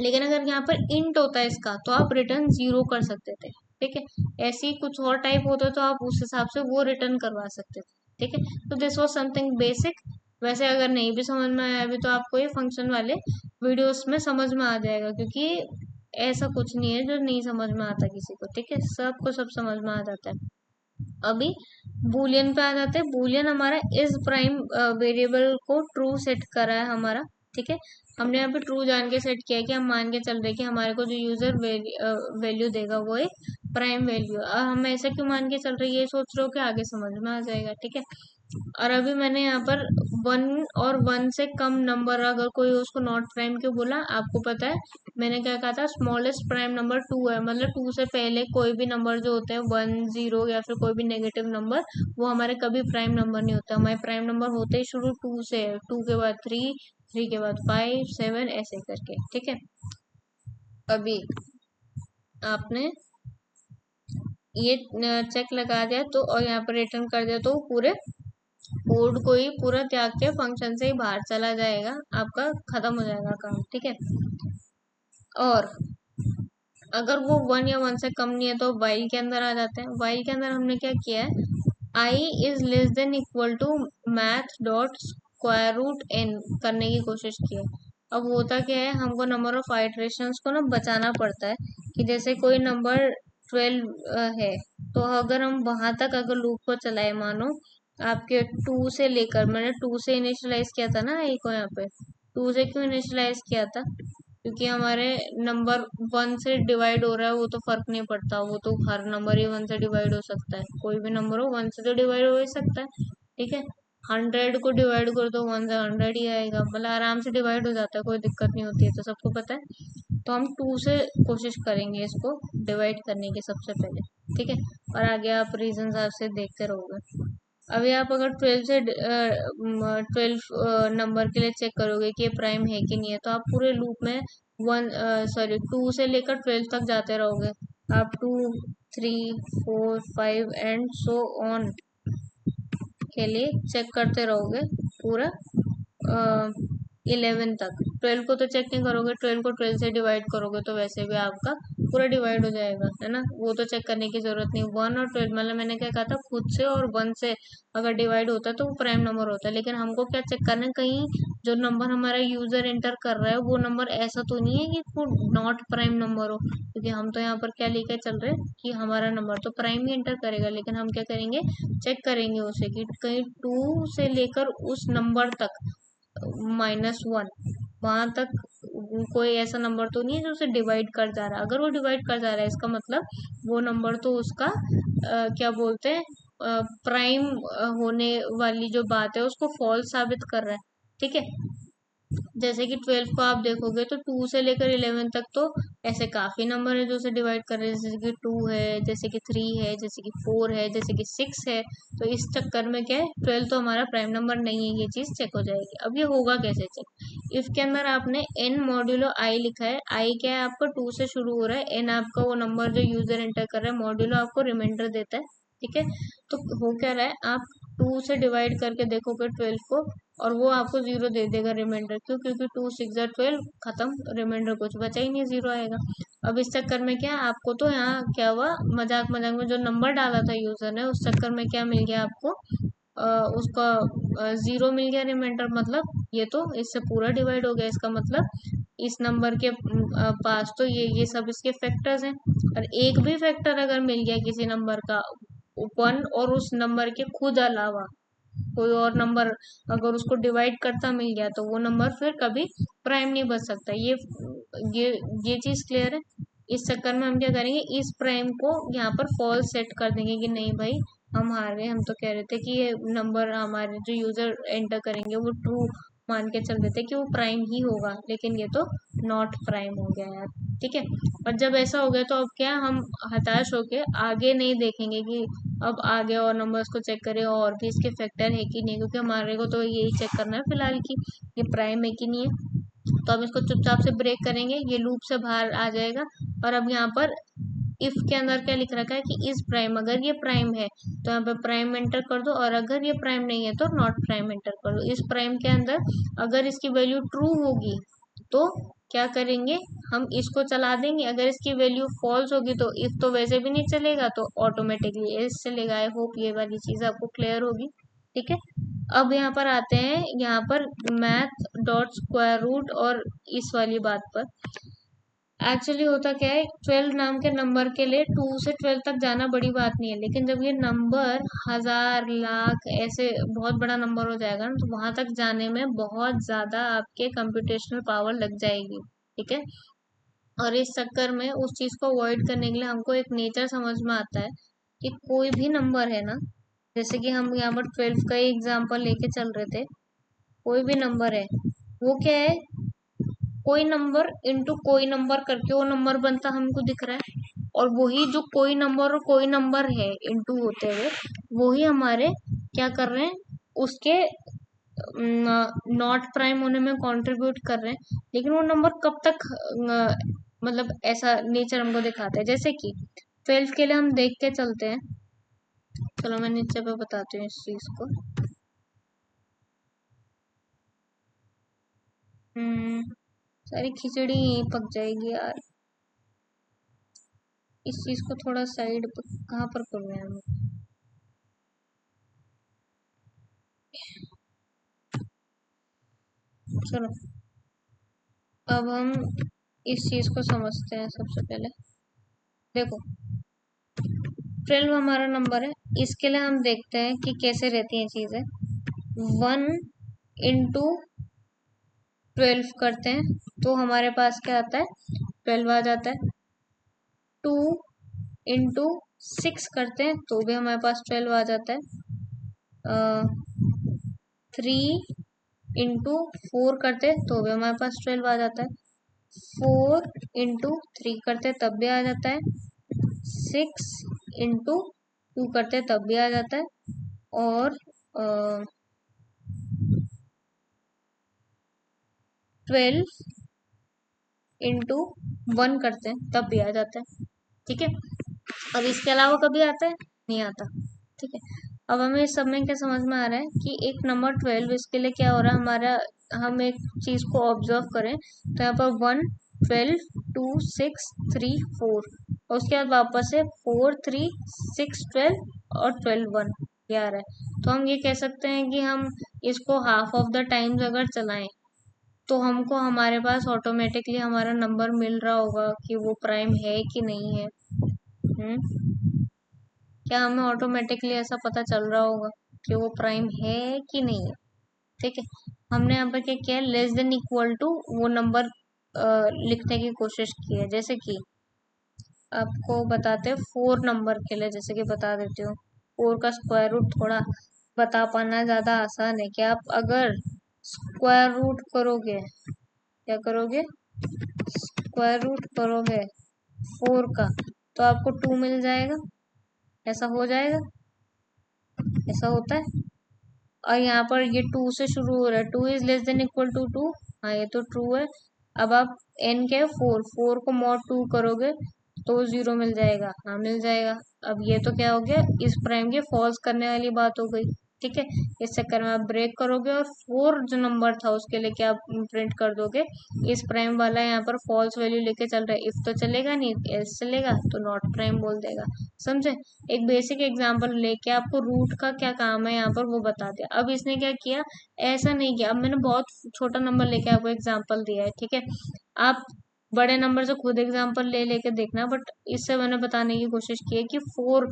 लेकिन अगर यहाँ पर इंट होता है इसका, तो आप रिटर्न 0 कर सकते थे, ठीक है। ऐसे ही कुछ और टाइप होता तो आप उस हिसाब से वो रिटर्न करवा सकते थे, ठीक है। तो दिस वॉज समथिंग बेसिक। वैसे अगर नहीं भी समझ में आया अभी, तो आपको ये फंक्शन वाले वीडियोस में समझ में आ जाएगा, क्योंकि ऐसा कुछ नहीं है जो नहीं समझ में आता किसी को, ठीक है। सबको सब समझ में आ जाता है। अभी बूलियन पे आ जाते हैं। बूलियन हमारा इस प्राइम वेरिएबल को ट्रू सेट करा है हमारा, ठीक है। हमने यहाँ पे ट्रू जान के सेट किया है कि हम मान के चल रहे हैं कि हमारे को जो यूजर वैल्यू देगा वो एक प्राइम वैल्यू है। और हम ऐसा क्यों मान के चल रहे हैं, ये सोच रहे हो कि आगे समझ में आ जाएगा, ठीक है। और अभी मैंने यहाँ पर 1 और 1 से कम नंबर अगर कोई हो, उसको नॉट प्राइम क्यों बोला, आपको पता है। मैंने क्या कहा था, स्मॉलेस्ट प्राइम नंबर 2 है, मतलब 2 से पहले कोई भी नंबर जो होते हैं 1 0 या फिर कोई भी नेगेटिव नंबर, वो हमारे कभी प्राइम नंबर नहीं होता। हमारे प्राइम नंबर होते ही शुरू 2 से है, 2 के बाद 3, 3 के बाद 5 7 ऐसे करके, ठीक है। अभी आपने ये चेक लगा दिया तो, और यहाँ पर रिटर्न कर दिया, तो पूरे कोड को ही पूरा त्याग के फंक्शन से ही बाहर चला जाएगा, आपका खत्म हो जाएगा काम, ठीक है। और अगर वो 1 या 1 से कम नहीं है तो वाइल के अंदर आ जाते हैं। वाइल के अंदर हमने क्या किया है, i is less than equal to math dot square root n करने की कोशिश की है। अब होता क्या है, हमको नंबर ऑफ आइटरेशंस को ना बचाना पड़ता है कि जैसे कोई नंबर 12 है, तो अगर हम वहां तक अगर लूप को चलाए, मानो आपके 2 से लेकर, मैंने 2 से इनिशियलाइज किया था ना आई को, यहाँ पे 2 से क्यों इनिशियलाइज किया था, क्योंकि हमारे नंबर 1 से डिवाइड हो रहा है वो तो फर्क नहीं पड़ता, वो तो हर नंबर ही 1 से डिवाइड हो सकता है, कोई भी नंबर हो 1 से तो डिवाइड हो ही सकता है। ठीक है, 100 को डिवाइड कर दो 1 से 100 ही आएगा, मतलब आराम से डिवाइड हो जाता है, कोई दिक्कत नहीं होती है, तो सबको पता है। तो हम 2 से कोशिश करेंगे इसको डिवाइड करने की सबसे पहले। ठीक है, और आगे आप रीजन आपसे देखते रहोगे। अभी आप अगर 12 से 12 नंबर के लिए चेक करोगे कि ये प्राइम है कि नहीं है, तो आप पूरे लूप में 2 से लेकर 12 तक जाते रहोगे। आप 2, 3, 4, 5 एंड सो ऑन के लिए चेक करते रहोगे पूरा 11 तक। 12 को तो चेक नहीं करोगे, 12 को 12 से डिवाइड करोगे तो वैसे भी आपका पूरा डिवाइड हो जाएगा, है ना, वो तो चेक करने की जरूरत नहीं। 1 और 12, मतलब मैंने क्या कहा था, खुद से और 1 से अगर डिवाइड होता है तो वो प्राइम नंबर होता है, लेकिन हमको क्या चेक करना है, कहीं जो नंबर हमारा यूजर एंटर कर रहा है वो नंबर ऐसा तो नहीं है कि वो नॉट प्राइम नंबर हो, क्योंकि हम तो यहाँ पर क्या लेकर चल रहे हैं कि हमारा नंबर तो प्राइम ही एंटर करेगा, लेकिन हम क्या करेंगे, चेक करेंगे उसे कि कहीं 2 से लेकर उस नंबर तक -1, वहां तक कोई ऐसा नंबर तो नहीं है जो उसे डिवाइड कर जा रहा है। अगर वो डिवाइड कर जा रहा है, इसका मतलब वो नंबर तो उसका क्या बोलते हैं, प्राइम होने वाली जो बात है उसको फॉल्स साबित कर रहा है। ठीक है, जैसे कि 12 को आप देखोगे तो 2 से लेकर 11 तक तो ऐसे काफी नंबर है जो उसे डिवाइड कर रहे हैं, जैसे कि 2 है, जैसे कि 3 है, जैसे कि 4 है, जैसे कि 6 है। तो इस चक्कर में क्या है, 12 तो हमारा प्राइम नंबर नहीं है, ये चीज चेक हो जाएगी। अब ये होगा कैसे चेक, इफ के अंदर आपने n मॉड्यूलो आई लिखा है, आई क्या है आपका 2 से शुरू हो रहा है, n आपका वो नंबर जो यूजर एंटर कर रहा है, मॉड्यूलो आपको रिमाइंडर देता है। ठीक है, तो हो क्या रहा है, आप 2 से डिवाइड करके देखोगे 12 को, और वो आपको 0 दे देगा रिमाइंडर, क्यों, क्योंकि 2 6 12, खत्म, रिमाइंडर कुछ बचा ही नहीं, 0 आएगा। अब इस चक्कर में क्या है, आपको तो यहाँ क्या हुआ, मजाक मजाक में जो नंबर डाला था यूजर ने, उस चक्कर में क्या मिल गया आपको, उसका 0 मिल गया रिमाइंडर, मतलब ये तो इससे पूरा डिवाइड हो गया, इसका मतलब इस नंबर के पास तो ये सब इसके फैक्टर्स हैं। और एक भी फैक्टर अगर मिल गया किसी नंबर का, 1 और उस नंबर के खुद अलावा कोई और नंबर अगर उसको डिवाइड करता मिल गया, तो वो नंबर फिर कभी प्राइम नहीं बच सकता। ये ये चीज क्लियर है। इस चक्कर में हम क्या करेंगे, इस प्राइम को यहाँ पर फॉल्स सेट कर देंगे कि नहीं भाई, हम हार गए, हम तो कह रहे थे कि ये नंबर हमारे जो यूजर एंटर करेंगे वो ट्रू मान के चल रहे थे कि वो प्राइम ही होगा, लेकिन ये तो नॉट प्राइम हो गया यार। ठीक है, और जब ऐसा हो गया तो अब क्या, हम हताश होके आगे नहीं देखेंगे कि अब आगे और नंबर्स को चेक करें और भी इसके फैक्टर है कि नहीं, क्योंकि हमारे को तो यही चेक करना है फिलहाल कि ये प्राइम है कि नहीं है। तो हम इसको चुपचाप से ब्रेक करेंगे, ये लूप से बाहर आ जाएगा। और अब यहाँ पर इफ के अंदर क्या लिख रखा है कि इस प्राइम, अगर ये प्राइम है तो यहाँ पे प्राइम एंटर कर दो, और अगर ये प्राइम नहीं है तो नॉट प्राइम एंटर कर दो। इस प्राइम के अंदर अगर इसकी वैल्यू ट्रू होगी तो क्या करेंगे, हम इसको चला देंगे, अगर इसकी वैल्यू फॉल्स होगी तो इफ तो वैसे भी नहीं चलेगा, तो ऑटोमेटिकली एल्स चलेगा। आई होप ये वाली चीज आपको क्लियर होगी। ठीक है, अब यहाँ पर आते हैं, यहाँ पर मैथ डॉट स्क्वायर रूट और इस वाली बात पर। एक्चुअली होता क्या है, 12 नाम के नंबर के लिए 2 से 12 तक जाना बड़ी बात नहीं है, लेकिन जब ये नंबर हजार लाख ऐसे बहुत बड़ा नंबर हो जाएगा ना, तो वहां तक जाने में बहुत ज्यादा आपके कंप्यूटेशनल पावर लग जाएगी। ठीक है, और इस चक्कर में उस चीज को अवॉइड करने के लिए हमको एक नेचर समझ में आता है कि कोई भी नंबर है ना, जैसे कि हम यहाँ पर 12 का ही एग्जाम्पल लेके चल रहे थे, कोई भी नंबर है, वो क्या है, कोई नंबर इंटू कोई नंबर करके वो नंबर बनता हमको दिख रहा है, और वही जो कोई नंबर और कोई नंबर है इंटू होते हुए, वही हमारे क्या कर रहे हैं, उसके नॉट प्राइम होने में कंट्रीब्यूट कर रहे हैं। लेकिन वो नंबर कब तक मतलब ऐसा नेचर हमको दिखाता है, जैसे कि 12 के लिए हम देख के चलते हैं। चलो मैं नीचे पे बताती हूँ इस चीज को। सारी खिचड़ी यहीं पक जाएगी यार। इस चीज को थोड़ा साइड पर कहाँ पर करूँ यार मैं? चलो अब हम इस चीज को समझते हैं। सबसे पहले देखो 12 हमारा नंबर है, इसके लिए हम देखते हैं कि कैसे रहती हैं चीजें। 1 × 12 करते हैं तो हमारे पास क्या आता है, 12 आ जाता है। 2 × 6 करते हैं तो भी हमारे पास 12 आ जाता है। 3 × 4 करते हैं तो भी हमारे पास 12 आ जाता है। 4 × 3 करते हैं तब भी आ जाता है। 6 × 2 करते हैं तब भी आ जाता है। और 12 × 1 करते हैं तब भी आ जाता है। ठीक है, अब इसके अलावा कभी आता है, नहीं आता। ठीक है, अब हमें इस सब में क्या समझ में आ रहा है कि एक नंबर 12, इसके लिए क्या हो रहा है हमारा, हम एक चीज को ऑब्जर्व करें तो यहाँ पर 1 12 2 6 3 4 और उसके बाद वापस से 4 3 6 12 और 12 1 ये आ रहा है। तो हम ये कह सकते हैं कि हम इसको हाफ ऑफ द टाइम्स अगर चलाएं तो हमको हमारे पास ऑटोमेटिकली हमारा नंबर मिल रहा होगा कि वो प्राइम है कि नहीं है। क्या हमें ऑटोमेटिकली ऐसा पता चल रहा होगा कि वो प्राइम है कि नहीं है। ठीक है, हमने यहाँ पर क्या किया, लेस देन इक्वल टू वो नंबर लिखने की कोशिश की है। जैसे कि आपको बताते हैं 4 नंबर के लिए, जैसे कि बता देती हूँ। 4 का स्क्वायर रूट थोड़ा बता पाना ज्यादा आसान है। कि आप अगर स्क्वायर रूट करोगे, क्या करोगे, स्क्वायर रूट करोगे 4 का तो आपको 2 मिल जाएगा। ऐसा हो जाएगा, ऐसा होता है। और यहाँ पर ये 2 से शुरू हो रहा है, 2 is less than equal to 2। हाँ ये तो ट्रू है। अब आप n के 4 4 को मॉड 2 करोगे तो 0 मिल जाएगा। हाँ मिल जाएगा। अब ये तो क्या हो गया, इस प्राइम के फॉल्स करने वाली बात हो गई। ठीक है, इस चक्कर में आप ब्रेक करोगे और 4 जो नंबर था उसके लिए क्या प्रिंट कर दोगे, इस प्राइम वाला यहाँ पर फॉल्स वैल्यू लेके चल रहा है। इफ तो चलेगा नहीं, एल्स चलेगा तो नॉट प्राइम बोल देगा। समझे, एक बेसिक एग्जांपल लेके आपको रूट का क्या काम है यहाँ पर वो बता दिया। अब इसने क्या किया, ऐसा नहीं किया। अब मैंने बहुत छोटा नंबर लेके आपको एग्जांपल दिया है। ठीक है, आप बड़े नंबर से खुद एग्जांपल ले लेके देखना, बट इससे मैंने बताने की कोशिश की है कि 4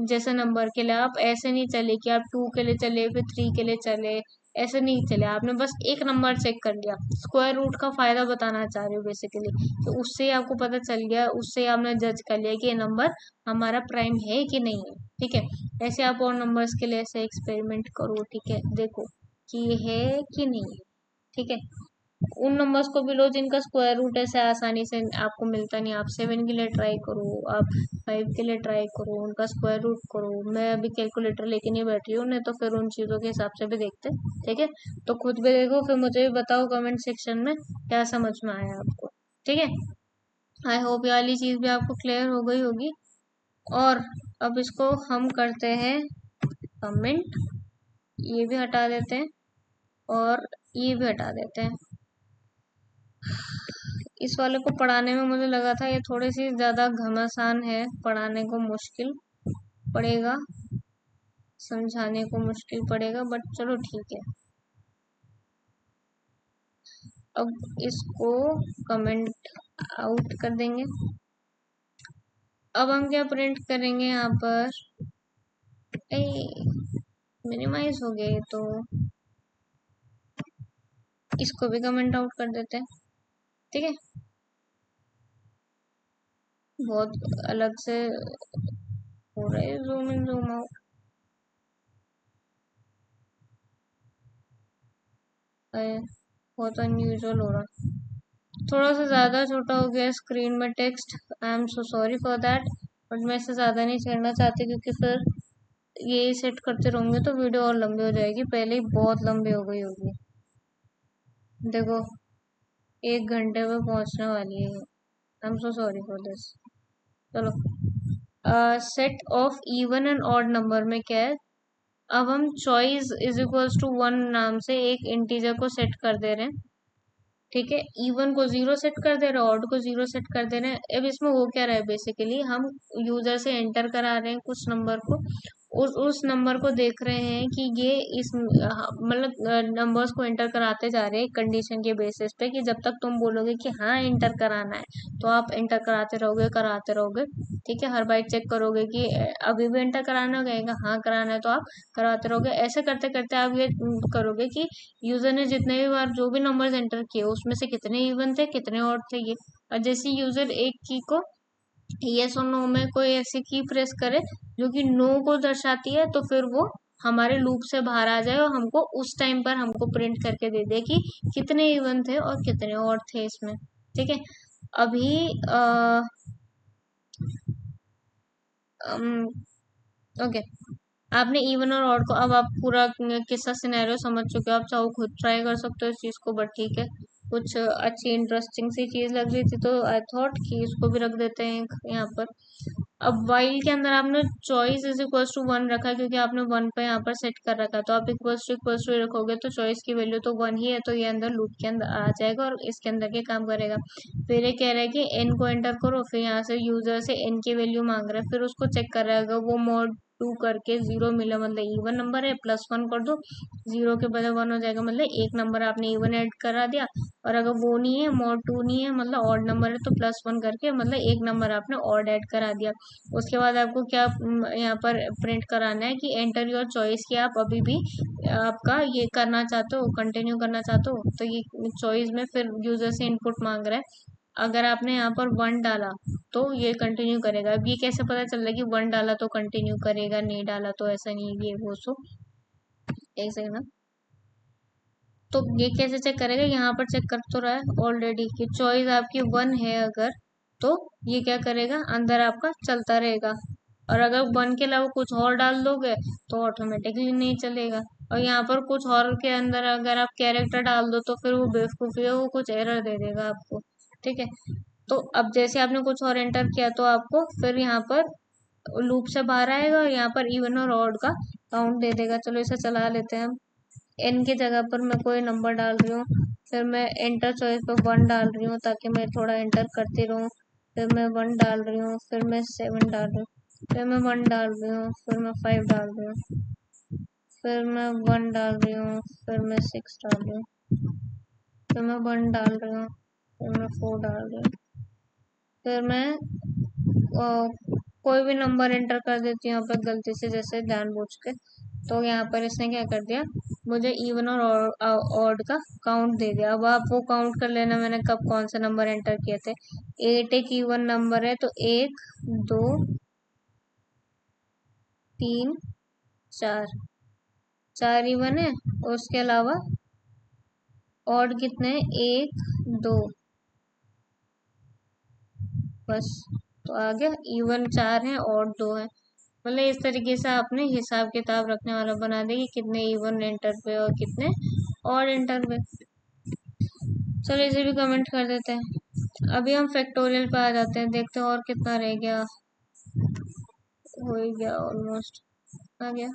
जैसे नंबर के लिए आप ऐसे नहीं चले कि आप 2 के लिए चले फिर 3 के लिए चले, ऐसे नहीं चले। आपने बस एक नंबर चेक कर लिया। स्क्वायर रूट का फायदा बताना चाह रही हूँ बेसिकली, तो उससे आपको पता चल गया, उससे आपने जज कर लिया कि ये नंबर हमारा प्राइम है कि नहीं है। ठीक है, ऐसे आप और नंबर्स के लिए ऐसे एक्सपेरिमेंट करो। ठीक है, देखो कि ये है कि नहीं है। ठीक है, उन नंबर्स को भी लो जिनका स्क्वायर रूट ऐसे आसानी से आपको मिलता नहीं। आप 7 के लिए ट्राई करो, आप 5 के लिए ट्राई करो, उनका स्क्वायर रूट करो। मैं अभी कैलकुलेटर लेके नहीं बैठी हूँ, नहीं तो फिर उन चीज़ों के हिसाब से भी देखते। ठीक है, तो खुद भी देखो, फिर मुझे भी बताओ कमेंट सेक्शन में क्या समझ में आया आपको। ठीक है, आई होप ये वाली चीज़ भी आपको क्लियर हो गई होगी। और अब इसको हम करते हैं कमेंट, ये भी हटा देते हैं और ये भी हटा देते हैं। इस वाले को पढ़ाने में मुझे लगा था ये थोड़ी सी ज्यादा घमासान है, पढ़ाने को मुश्किल पड़ेगा, समझाने को मुश्किल पड़ेगा, बट चलो ठीक है। अब इसको कमेंट आउट कर देंगे। अब हम क्या प्रिंट करेंगे यहाँ पर, मिनिमाइज हो गया ये तो, इसको भी कमेंट आउट कर देते हैं। ठीक है, बहुत अलग से हो रहा है जूम इन जूम आउट, बहुत अनयूजुअल हो रहा, थोड़ा सा ज्यादा छोटा हो गया स्क्रीन में text. I am so sorry for that, but मैं इससे ज्यादा नहीं छेड़ना चाहती क्योंकि फिर ये सेट करते रहूंगे तो वीडियो और लंबी हो जाएगी, पहले ही बहुत लंबी हो गई होगी। देखो 1 घंटे में पहुंचने वाली है। I am so sorry for this. चलो, set of even and odd number में क्या है, अब हम चॉइस इज इक्वल्स टू 1 नाम से एक इंटीजर को सेट कर दे रहे हैं। ठीक है, इवन को जीरो सेट कर दे रहे हैं, ऑड को जीरो सेट कर दे रहे हैं। अब इसमें हो क्या रहा है, बेसिकली हम यूजर से एंटर करा रहे हैं कुछ नंबर को, उस नंबर को देख रहे हैं कि ये इस मतलब नंबर्स को एंटर कराते जा रहे हैं कंडीशन के बेसिस पे, कि जब तक तुम बोलोगे कि हाँ एंटर कराना है तो आप एंटर कराते रहोगे। ठीक है, हर बार चेक करोगे कि अभी भी एंटर कराना हो गया, हाँ कराना है तो आप कराते रहोगे। ऐसे करते करते आप ये करोगे कि यूजर ने जितने भी बार जो भी नंबर्स एंटर किए उसमें से कितने इवन थे कितने ऑड थे ये। और जैसे यूजर एक की को यस और नो में कोई ऐसी की प्रेस करे जो कि नो को दर्शाती है, तो फिर वो हमारे लूप से बाहर आ जाए और हमको उस टाइम पर हमको प्रिंट करके दे दे कि कितने इवन थे और कितने ऑड थे इसमें। ठीक है, अभी ओके, आपने इवन और ऑड को, अब आप पूरा किस्सा सिनेरियो समझ चुके हो, आप चाहो खुद ट्राई कर सकते हो इस चीज को, बट ठीक है, कुछ अच्छी इंटरेस्टिंग सी चीज लग रही थी तो आई थॉट कि इसको भी रख देते हैं यहाँ पर। अब वाइल के अंदर आपने choice is equals to one रखा है, क्योंकि आपने वन पे यहाँ पर सेट कर रखा है, तो आप इक्वल्स टू रखोगे तो चॉइस की वैल्यू तो वन ही है, तो ये अंदर लूप के अंदर आ जाएगा और इसके अंदर के काम करेगा। फिर ये कह रहा है कि एन को एंटर करो, फिर यहाँ से यूजर से एन की वैल्यू मांग रहा है, फिर उसको चेक कर रहा है, अगर वो मॉड टू करके जीरो मिला मतलब इवन नंबर है, प्लस वन कर दो, जीरो के बजाय वन हो जाएगा, मतलब एक नंबर आपने इवन ऐड करा दिया। और अगर वो नहीं है, मॉड टू नहीं है, मतलब ऑड नंबर है, तो प्लस वन करके मतलब एक नंबर आपने ऑड ऐड करा दिया। उसके बाद आपको क्या यहाँ पर प्रिंट कराना है कि एंटर योर चॉइस, की आप अभी भी आपका ये करना चाहते हो, कंटिन्यू करना चाहते हो, तो ये चॉइस में फिर यूजर से इनपुट मांग रहा है। अगर आपने यहाँ पर वन डाला तो ये कंटिन्यू करेगा। अब ये कैसे पता चल रहा है कि वन डाला तो कंटिन्यू करेगा, नहीं डाला तो ऐसा नहीं, ये वो सो एक सेकंड ना। तो ये कैसे चेक करेगा, यहाँ पर चेक कर तो रहा है ऑलरेडी कि चॉइस आपकी वन है अगर, तो ये क्या करेगा, अंदर आपका चलता रहेगा। और अगर वन के अलावा कुछ और डाल दोगे तो ऑटोमेटिकली नहीं चलेगा। और यहाँ पर कुछ और के अंदर अगर आप कैरेक्टर डाल दो तो फिर वो बेवकूफ़ी है, वो कुछ एरर दे देगा आपको। ठीक है, तो अब जैसे आपने कुछ और एंटर किया तो आपको फिर यहाँ पर लूप से बाहर आएगा और यहाँ पर इवन और ऑड का काउंट दे देगा। चलो इसे चला लेते हैं हम। एन की जगह पर मैं कोई नंबर डाल रही हूँ, फिर मैं एंटर चॉइस पर वन डाल रही हूँ ताकि मैं थोड़ा एंटर करती रहूँ। फिर मैं वन डाल रही हूँ, फिर मैं सेवन डाल रही हूँ, फिर मैं वन डाल रही हूँ, फिर मैं फाइव डाल रही हूँ, फिर मैं वन डाल रही हूँ, फिर मैं सिक्स डाल रही हूँ, फिर मैं वन डाल रही हूँ, फिर मैं फोर डाल रही हूँ, फिर मैं कोई भी नंबर एंटर कर देती हूँ यहाँ पर गलती से, जैसे जानबूझ के। तो यहाँ पर इसने क्या कर दिया, मुझे इवन और ऑड का काउंट दे दिया। अब आप वो काउंट कर लेना मैंने कब कौन से नंबर एंटर किए थे। एट एक इवन नंबर है, तो एक दो तीन चार, चार इवन है, और उसके अलावा ऑड कितने हैं, एक दो, बस। तो आ गया, इवन चार है और दो है। मतलब इस तरीके से आपने हिसाब किताब रखने वाला बना दिया कि कितने इवन एंटर पे और कितने और एंटर पे। चलो इसे भी कमेंट कर देते हैं। अभी हम फैक्टोरियल पे आ जाते हैं, देखते हैं और कितना रह गया। हो ही गया ऑलमोस्ट, आ गया।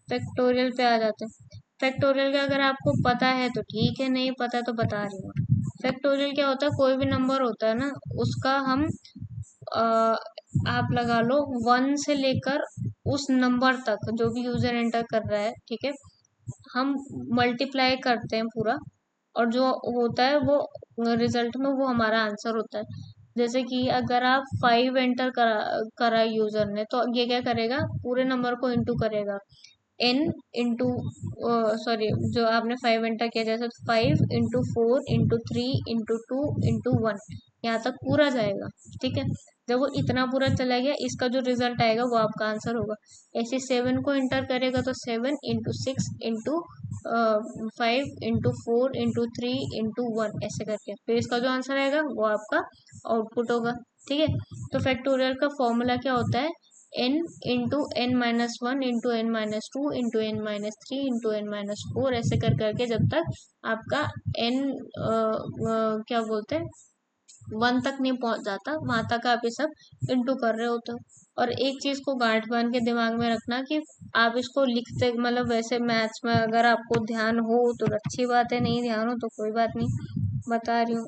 फैक्टोरियल पे आ जाते हैं। फैक्टोरियल का अगर आपको पता है तो ठीक है, नहीं पता तो बता रही हूँ। फैक्टोरियल क्या होता है, कोई भी नंबर होता है ना, उसका हम अ, आप लगा लो वन से लेकर उस नंबर तक जो भी यूजर एंटर कर रहा है, ठीक है, हम मल्टीप्लाई करते हैं पूरा, और जो होता है वो रिजल्ट में वो हमारा आंसर होता है। जैसे कि अगर आप फाइव एंटर करा यूजर ने, तो ये क्या करेगा, पूरे नंबर को इंटू करेगा। एन इंटू, सॉरी, जो आपने फाइव एंटर किया, जैसे five into four into three into two into one, यहाँ तक पूरा जाएगा। ठीक है, जब वो इतना पूरा चला गया, इसका जो रिजल्ट आएगा वो आपका आंसर होगा। ऐसे सेवन को इंटर करेगा तो seven into six into five into four into three into one, ऐसे करके फिर इसका जो आंसर आएगा वो आपका आउटपुट होगा। ठीक है, तो फैक्टोरियल का फॉर्मूला क्या होता है, n into n minus one into n minus two into n minus three into n minus four, ऐसे कर करके जब तक आपका एन क्या बोलते हैं, वन तक नहीं पहुंच जाता, वहां तक आप ये सब इंटू कर रहे होते हो। और एक चीज को गांठ बांध के दिमाग में रखना कि आप इसको लिखते, मतलब वैसे मैथ्स में अगर आपको ध्यान हो तो अच्छी बात है, नहीं ध्यान हो तो कोई बात नहीं, बता रही हूँ।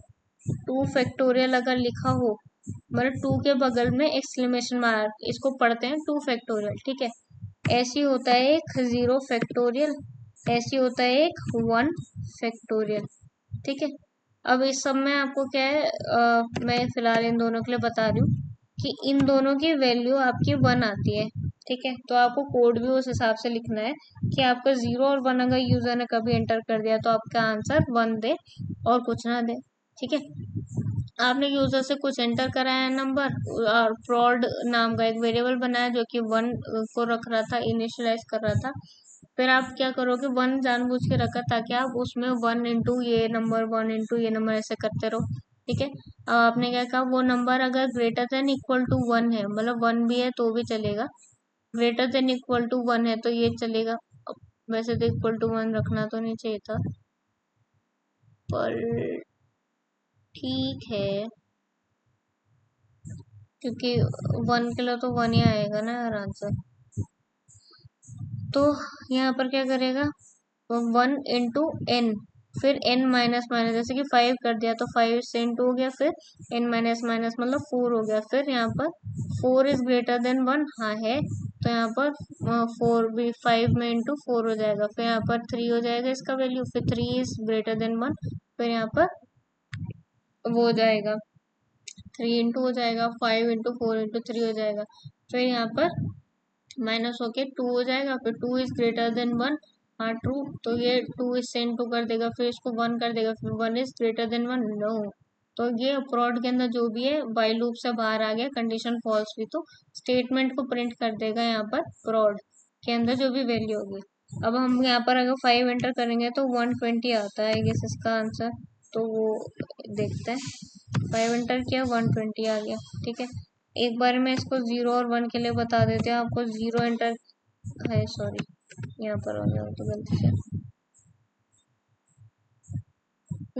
2 फैक्टोरियल अगर लिखा हो, मतलब 2 के बगल में एक्सक्लेमेशन मार्क, इसको पढ़ते हैं 2 फैक्टोरियल, ठीक है। ऐसी होता है एक 0 फैक्टोरियल, ऐसी होता है एक 1 फैक्टोरियल, ठीक है। अब इस सब में आपको क्या है, मैं फिलहाल इन दोनों के लिए बता रही हूँ कि इन दोनों की वैल्यू आपकी 1 आती है, ठीक है। तो आपको कोड भी उस हिसाब से लिखना है कि आपका 0 और 1 अगर यूजर ने कभी एंटर कर दिया तो आपका आंसर 1 दे और कुछ ना दे, ठीक है। आपने यूजर से कुछ एंटर कराया है नंबर, और फ्रॉड नाम का एक वेरिएबल बनाया जो कि 1 को रख रहा था, इनिशियलाइज कर रहा था। फिर आप क्या करोगे, 1 जानबूझ के रखा ताकि आप उसमें 1 इंटू ये नंबर, 1 इंटू ये नंबर ऐसे करते रहो, ठीक है। अब आपने क्या कहा, वो नंबर अगर ग्रेटर देन इक्वल टू 1 है, मतलब 1 भी है तो भी चलेगा, ग्रेटर देन इक्वल टू 1 है तो ये चलेगा। वैसे तो इक्वल टू 1 रखना तो नहीं चाहिए था, पर ठीक है, क्योंकि 1 के लिए तो 1 ही आएगा ना यार आंसर। तो यहाँ पर क्या करेगा, 1 इंटू n, फिर n माइनस माइनस, जैसे कि 5 कर दिया तो 5 से इंटू हो गया, फिर n माइनस माइनस मतलब 4 हो गया, फिर यहाँ पर 4 इज ग्रेटर देन 1, हाँ है, तो यहाँ पर 4 भी 5 में इंटू 4 हो जाएगा, फिर यहाँ पर 3 हो जाएगा इसका वैल्यू, फिर 3 इज ग्रेटर देन 1, फिर यहाँ पर वो हो जाएगा 3 इंटू हो जाएगा, 5 इंटू 4 इंटू 3 हो जाएगा, फिर यहाँ पर माइनस होके 2 हो जाएगा, फिर 2 इज ग्रेटर देन 1, हाँ ट्रू, तो ये 2 इससे इंटू कर देगा, फिर इसको 1 कर देगा, फिर 1 इज ग्रेटर देन 1, नो। तो ये प्रोड के अंदर जो भी है बाई लूप से बाहर आ गया, कंडीशन फॉल्स हुई तो स्टेटमेंट को प्रिंट कर देगा यहाँ पर प्रोड के अंदर जो भी वैल्यू होगी। अब हम यहाँ पर अगर 5 एंटर करेंगे तो 120 आता है, गेस इसका आंसर, तो वो देखते हैं। 5 एंटर किया, 120 आ गया, ठीक है। एक बार मैं इसको 0 और 1 के लिए बता देते हैं आपको, 0 एंटर है, सॉरी यहाँ पर हो गया तो गलती से,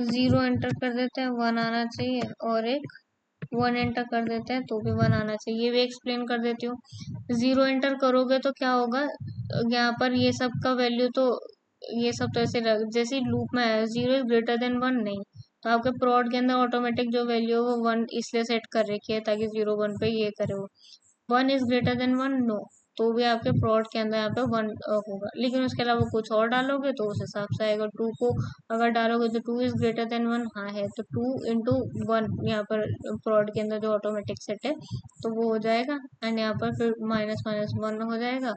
0 एंटर कर देते हैं 1 आना चाहिए, और एक 1 एंटर कर देते हैं तो भी 1 आना चाहिए, ये भी एक्सप्लेन कर देती हूँ। 0 एंटर करोगे तो क्या होगा, यहाँ पर ये सब का वैल्यू तो, ये सब तो ऐसे जैसे लूप में है, 0 इज ग्रेटर देन 1 नहीं, तो आपके प्रोड के अंदर ऑटोमेटिक जो वैल्यू है वो 1 इसलिए सेट कर रखी है ताकि 0 1 पे ये करे वो। 1 इज ग्रेटर देन 1 नो, तो भी आपके प्लॉट के अंदर यहाँ पे 1 होगा, लेकिन उसके अलावा कुछ और डालोगे तो उस हिसाब से आएगा। 2 को अगर डालोगे तो 2 इज ग्रेटर देन 1, हाँ है, तो 2 इंटू 1 यहाँ पर प्लॉट के अंदर जो ऑटोमेटिक सेट है तो वो हो जाएगा, एंड यहाँ पर फिर माइनस माइनस 1 हो जाएगा,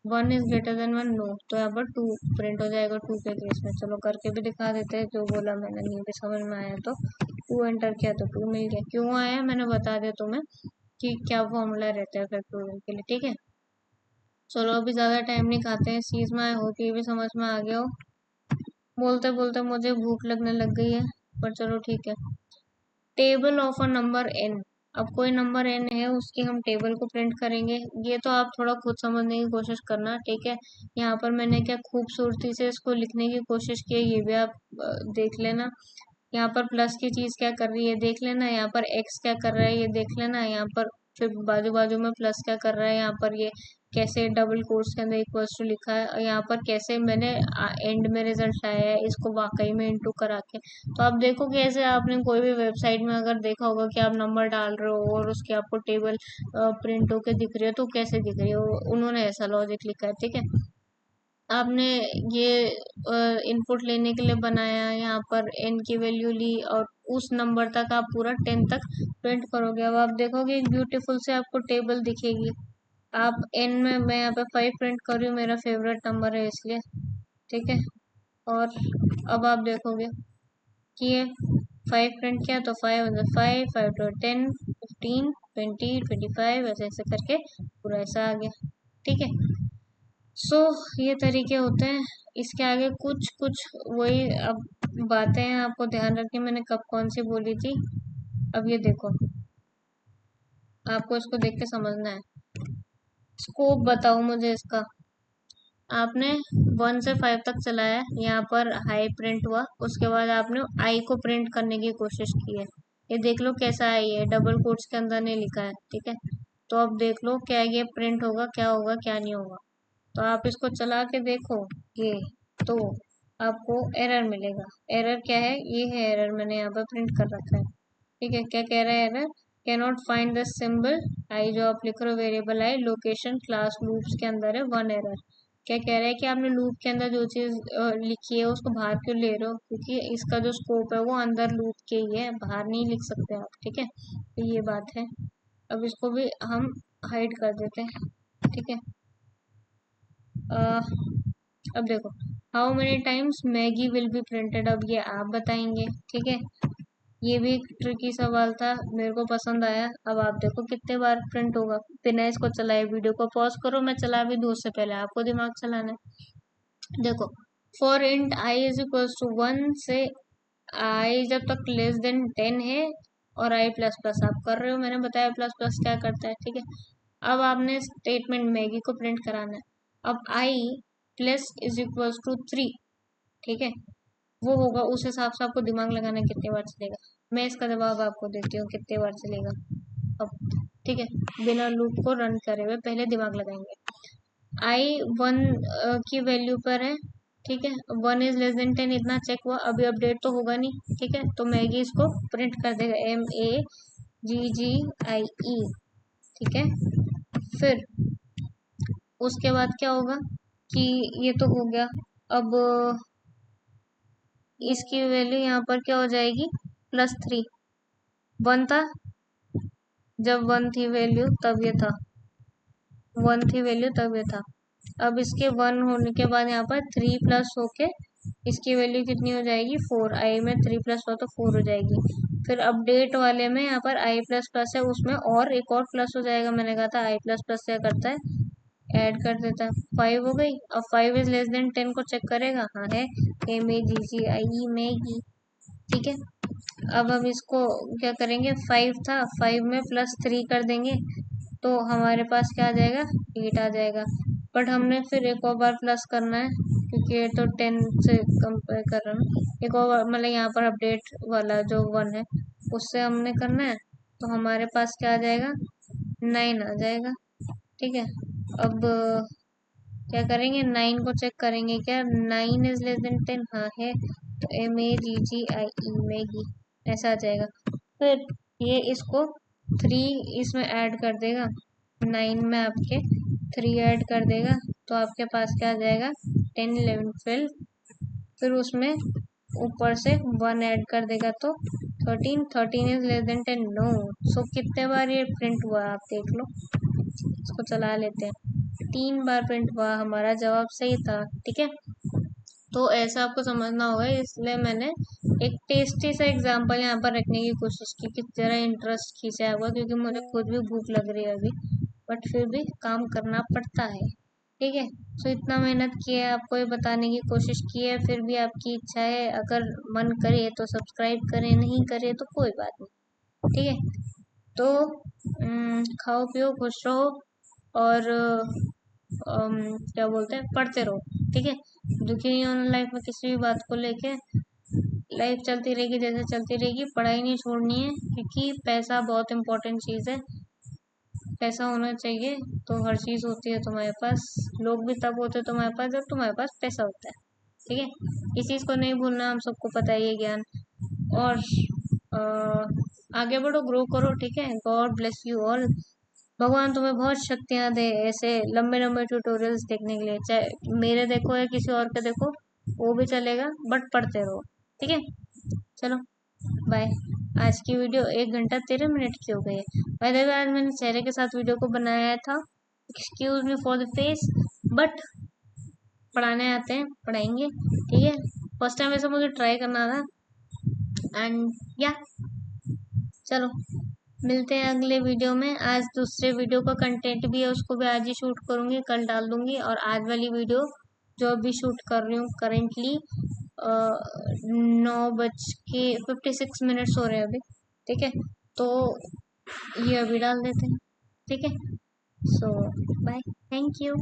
1 इज ग्रेटर देन 1 नो, तो यहाँ पर 2 प्रिंट हो जाएगा 2 के केस में। चलो करके भी दिखा देते हैं, जो बोला मैंने नहीं भी समझ में आया तो 2 एंटर किया तो 2 मिल गया, क्यों आया मैंने बता दिया तुम्हें कि क्या फॉर्मूला रहता है फैक्टोरियल के लिए, ठीक है। चलो अभी ज्यादा टाइम नहीं खाते हैं इस चीज में, आई होप ये भी समझ में आ गया हो। बोलते बोलते मुझे भूख लगने लग गई है, पर चलो ठीक है। Table of a number n, अब कोई नंबर n है उसकी हम टेबल को प्रिंट करेंगे, ये तो आप थोड़ा खुद समझने की कोशिश करना, ठीक है। यहाँ पर मैंने क्या खूबसूरती से इसको लिखने की कोशिश की है, ये भी आप देख लेना। यहाँ पर प्लस की चीज क्या कर रही है देख लेना, यहाँ पर एक्स क्या कर रहा है ये देख लेना, यहाँ पर फिर बाजू बाजू में प्लस क्या कर रहा है, यहाँ पर ये कैसे डबल कोट्स के अंदर इक्वल्स टू लिखा है, और यहाँ पर कैसे मैंने एंड में रिजल्ट आया है इसको वाकई में इंटू करा के। तो आप देखो कि ऐसे आपने कोई भी वेबसाइट में अगर देखा होगा कि आप नंबर डाल रहे हो और उसकी आपको टेबल प्रिंट होके दिख रही है तो कैसे दिख रही है, उन्होंने ऐसा लॉजिक लिखा है, ठीक है। आपने ये इनपुट लेने के लिए बनाया, यहाँ पर n की वैल्यू ली और उस नंबर तक आप पूरा 10 तक प्रिंट करोगे, अब आप देखोगे एक ब्यूटीफुल से आपको टेबल दिखेगी। आप n में, मैं यहाँ पे 5 प्रिंट कर रही हूँ, मेरा फेवरेट नंबर है इसलिए, ठीक है। और अब आप देखोगे कि ये 5 प्रिंट किया तो 5 5 5 to 10 15 20 25 ऐसे ऐसे करके पूरा ऐसा आ गया, ठीक है। सो ये तरीके होते हैं, इसके आगे कुछ कुछ वही अब बातें हैं, आपको ध्यान रखनी, मैंने कब कौन सी बोली थी। अब ये देखो, आपको इसको देख के समझना है, स्कोप बताओ मुझे इसका। आपने 1 से 5 तक चलाया, यहाँ पर हाई प्रिंट हुआ, उसके बाद आपने आई को प्रिंट करने की कोशिश की है, ये देख लो कैसा है, ये डबल कोट्स के अंदर नहीं लिखा है, ठीक है। तो अब देख लो क्या ये प्रिंट होगा क्या नहीं होगा। तो आप इसको चला के देखो ये, तो आपको एरर मिलेगा। एरर क्या है, ये है एरर, मैंने यहाँ पर प्रिंट कर रखा है, ठीक है। क्या कह रहा है error, can not find the symbol i, जो आप लिख रहे हो variable i location class loops के अंदर है, वन एरर। क्या कह रहा है कि आपने लूप के अंदर जो चीज लिखी है उसको बाहर क्यों ले रहे हो, क्योंकि इसका जो स्कोप है वो अंदर लूप के ही है, बाहर नहीं लिख सकते आप, ठीक है। तो ये बात है। अब इसको भी हम हाइड कर देते हैं, ठीक है। अब देखो, how many times Maggi will be printed, अब ये आप बताएंगे, ठीक है। ये भी एक ट्रिकी सवाल था, मेरे को पसंद आया। अब आप देखो कितने बार प्रिंट होगा बिना इसको चलाए। वीडियो को पॉज करो, मैं चला भी दूँ, उससे पहले आपको दिमाग चलाना है। देखो, for int i is equals to 1 से आई जब तक लेस देन 10 है, और आई प्लस प्लस आप कर रहे हो, मैंने बताया प्लस प्लस क्या करता है, ठीक है। अब आपने स्टेटमेंट मैगी को प्रिंट कराना है। अब आई प्लस इज इक्वल्स टू 3, ठीक है। वो होगा, उस हिसाब से आपको दिमाग लगाना है कितने बार चलेगा। मैं इसका जवाब आपको देती हूँ कितने बार चलेगा अब, ठीक है। बिना लूप को रन करे हुए पहले दिमाग लगाएंगे। आई 1 की वैल्यू पर है, ठीक है। 1 इज लेस देन 10, इतना चेक हुआ, अभी अपडेट तो होगा नहीं, ठीक है। तो मैगी इसको प्रिंट कर देगा, MAGGIE, ठीक है। फिर उसके बाद क्या होगा कि ये तो हो गया। अब इसकी वैल्यू यहाँ पर क्या हो जाएगी, +3। 1 था, जब 1 थी वैल्यू तब ये था, 1 थी वैल्यू तब ये था। अब इसके 1 होने के बाद यहाँ पर 3 प्लस होके इसकी वैल्यू कितनी हो जाएगी, 4। आई में 3 प्लस हो तो 4 हो जाएगी। फिर अपडेट वाले में यहाँ पर आई प्लस प्लस है, उसमें और एक और प्लस हो जाएगा। मैंने कहा था आई प्लस प्लस क्या करता है, ऐड कर देता है। 5 हो गई। अब 5 इज लेस देन 10 को चेक करेगा, हाँ है, MAGGIE मैगी, ठीक है। अब हम इसको क्या करेंगे, 5 था, 5 में +3 कर देंगे, तो हमारे पास क्या आ जाएगा, 8 आ जाएगा। बट हमने फिर एक और बार प्लस करना है, क्योंकि ये तो 10 से कंपेयर कर रहा हूँ। एक और मतलब यहाँ पर अपडेट वाला जो 1 है उससे हमने करना है, तो हमारे पास क्या आ जाएगा, 9 आ जाएगा, ठीक है। अब क्या करेंगे, 9 को चेक करेंगे, क्या 9 इज लेस देन 10, हाँ है, तो MAGGIE मैगी ऐसा आ जाएगा। फिर ये इसको 3 इसमें ऐड कर देगा, 9 में आपके 3 ऐड कर देगा, तो आपके पास क्या आ जाएगा, 10 11 12। फिर उसमें ऊपर से 1 ऐड कर देगा तो 13। 13 इज लेस देन 10, नो। सो कितने बार ये प्रिंट हुआ आप देख लो, इसको चला लेते हैं। 3 बार प्रिंट हुआ, हमारा जवाब सही था, ठीक है। तो ऐसा आपको समझना होगा, इसलिए मैंने एक टेस्टी सा एग्जांपल यहाँ पर रखने की कोशिश की कि जरा इंटरेस्ट खींचा होगा, क्योंकि मुझे खुद भी भूख लग रही है अभी, बट फिर भी काम करना पड़ता है, ठीक है। तो इतना मेहनत किया है, आपको ये बताने की कोशिश की है, फिर भी आपकी इच्छा है, अगर मन करे तो सब्सक्राइब करें, नहीं करे तो कोई बात नहीं, ठीक है। तो खाओ पियो खुश रहो, और क्या बोलते हैं, पढ़ते रहो, ठीक है। दुखी नहीं होना लाइफ में किसी भी बात को लेके, लाइफ चलती रहेगी जैसे चलती रहेगी, पढ़ाई नहीं छोड़नी है, क्योंकि पैसा बहुत इंपॉर्टेंट चीज़ है। पैसा होना चाहिए तो हर चीज़ होती है तुम्हारे पास। लोग भी तब होते हैं तुम्हारे पास जब तुम्हारे पास पैसा होता है, ठीक है। इस चीज़ को नहीं भूलना, हम सबको पता है ये ज्ञान। और आगे बढ़ो, ग्रो करो, ठीक है। God bless you all. भगवान तुम्हें बहुत शक्तियां दे ऐसे लंबे लंबे ट्यूटोरियल्स देखने के लिए, चाहे मेरे देखो या किसी और के देखो, वो भी चलेगा, बट पढ़ते रहो, ठीक है। चलो बाय। आज की वीडियो 1 घंटा 13 मिनट की हो गई है। बाय द वे, आज मैंने चेहरे के साथ वीडियो को बनाया था, excuse me for the face, but पढ़ाने आते हैं, पढ़ाएंगे, ठीक है। फर्स्ट टाइम वैसे मुझे ट्राई करना था, एंड या चलो मिलते हैं अगले वीडियो में। आज दूसरे वीडियो का कंटेंट भी है, उसको भी आज ही शूट करूंगी, कल डाल दूंगी। और आज वाली वीडियो जो अभी शूट कर रही हूँ करेंटली 9:56 हो रहे हैं अभी, ठीक है। तो ये अभी डाल देते हैं, ठीक है। सो बाय, थैंक यू।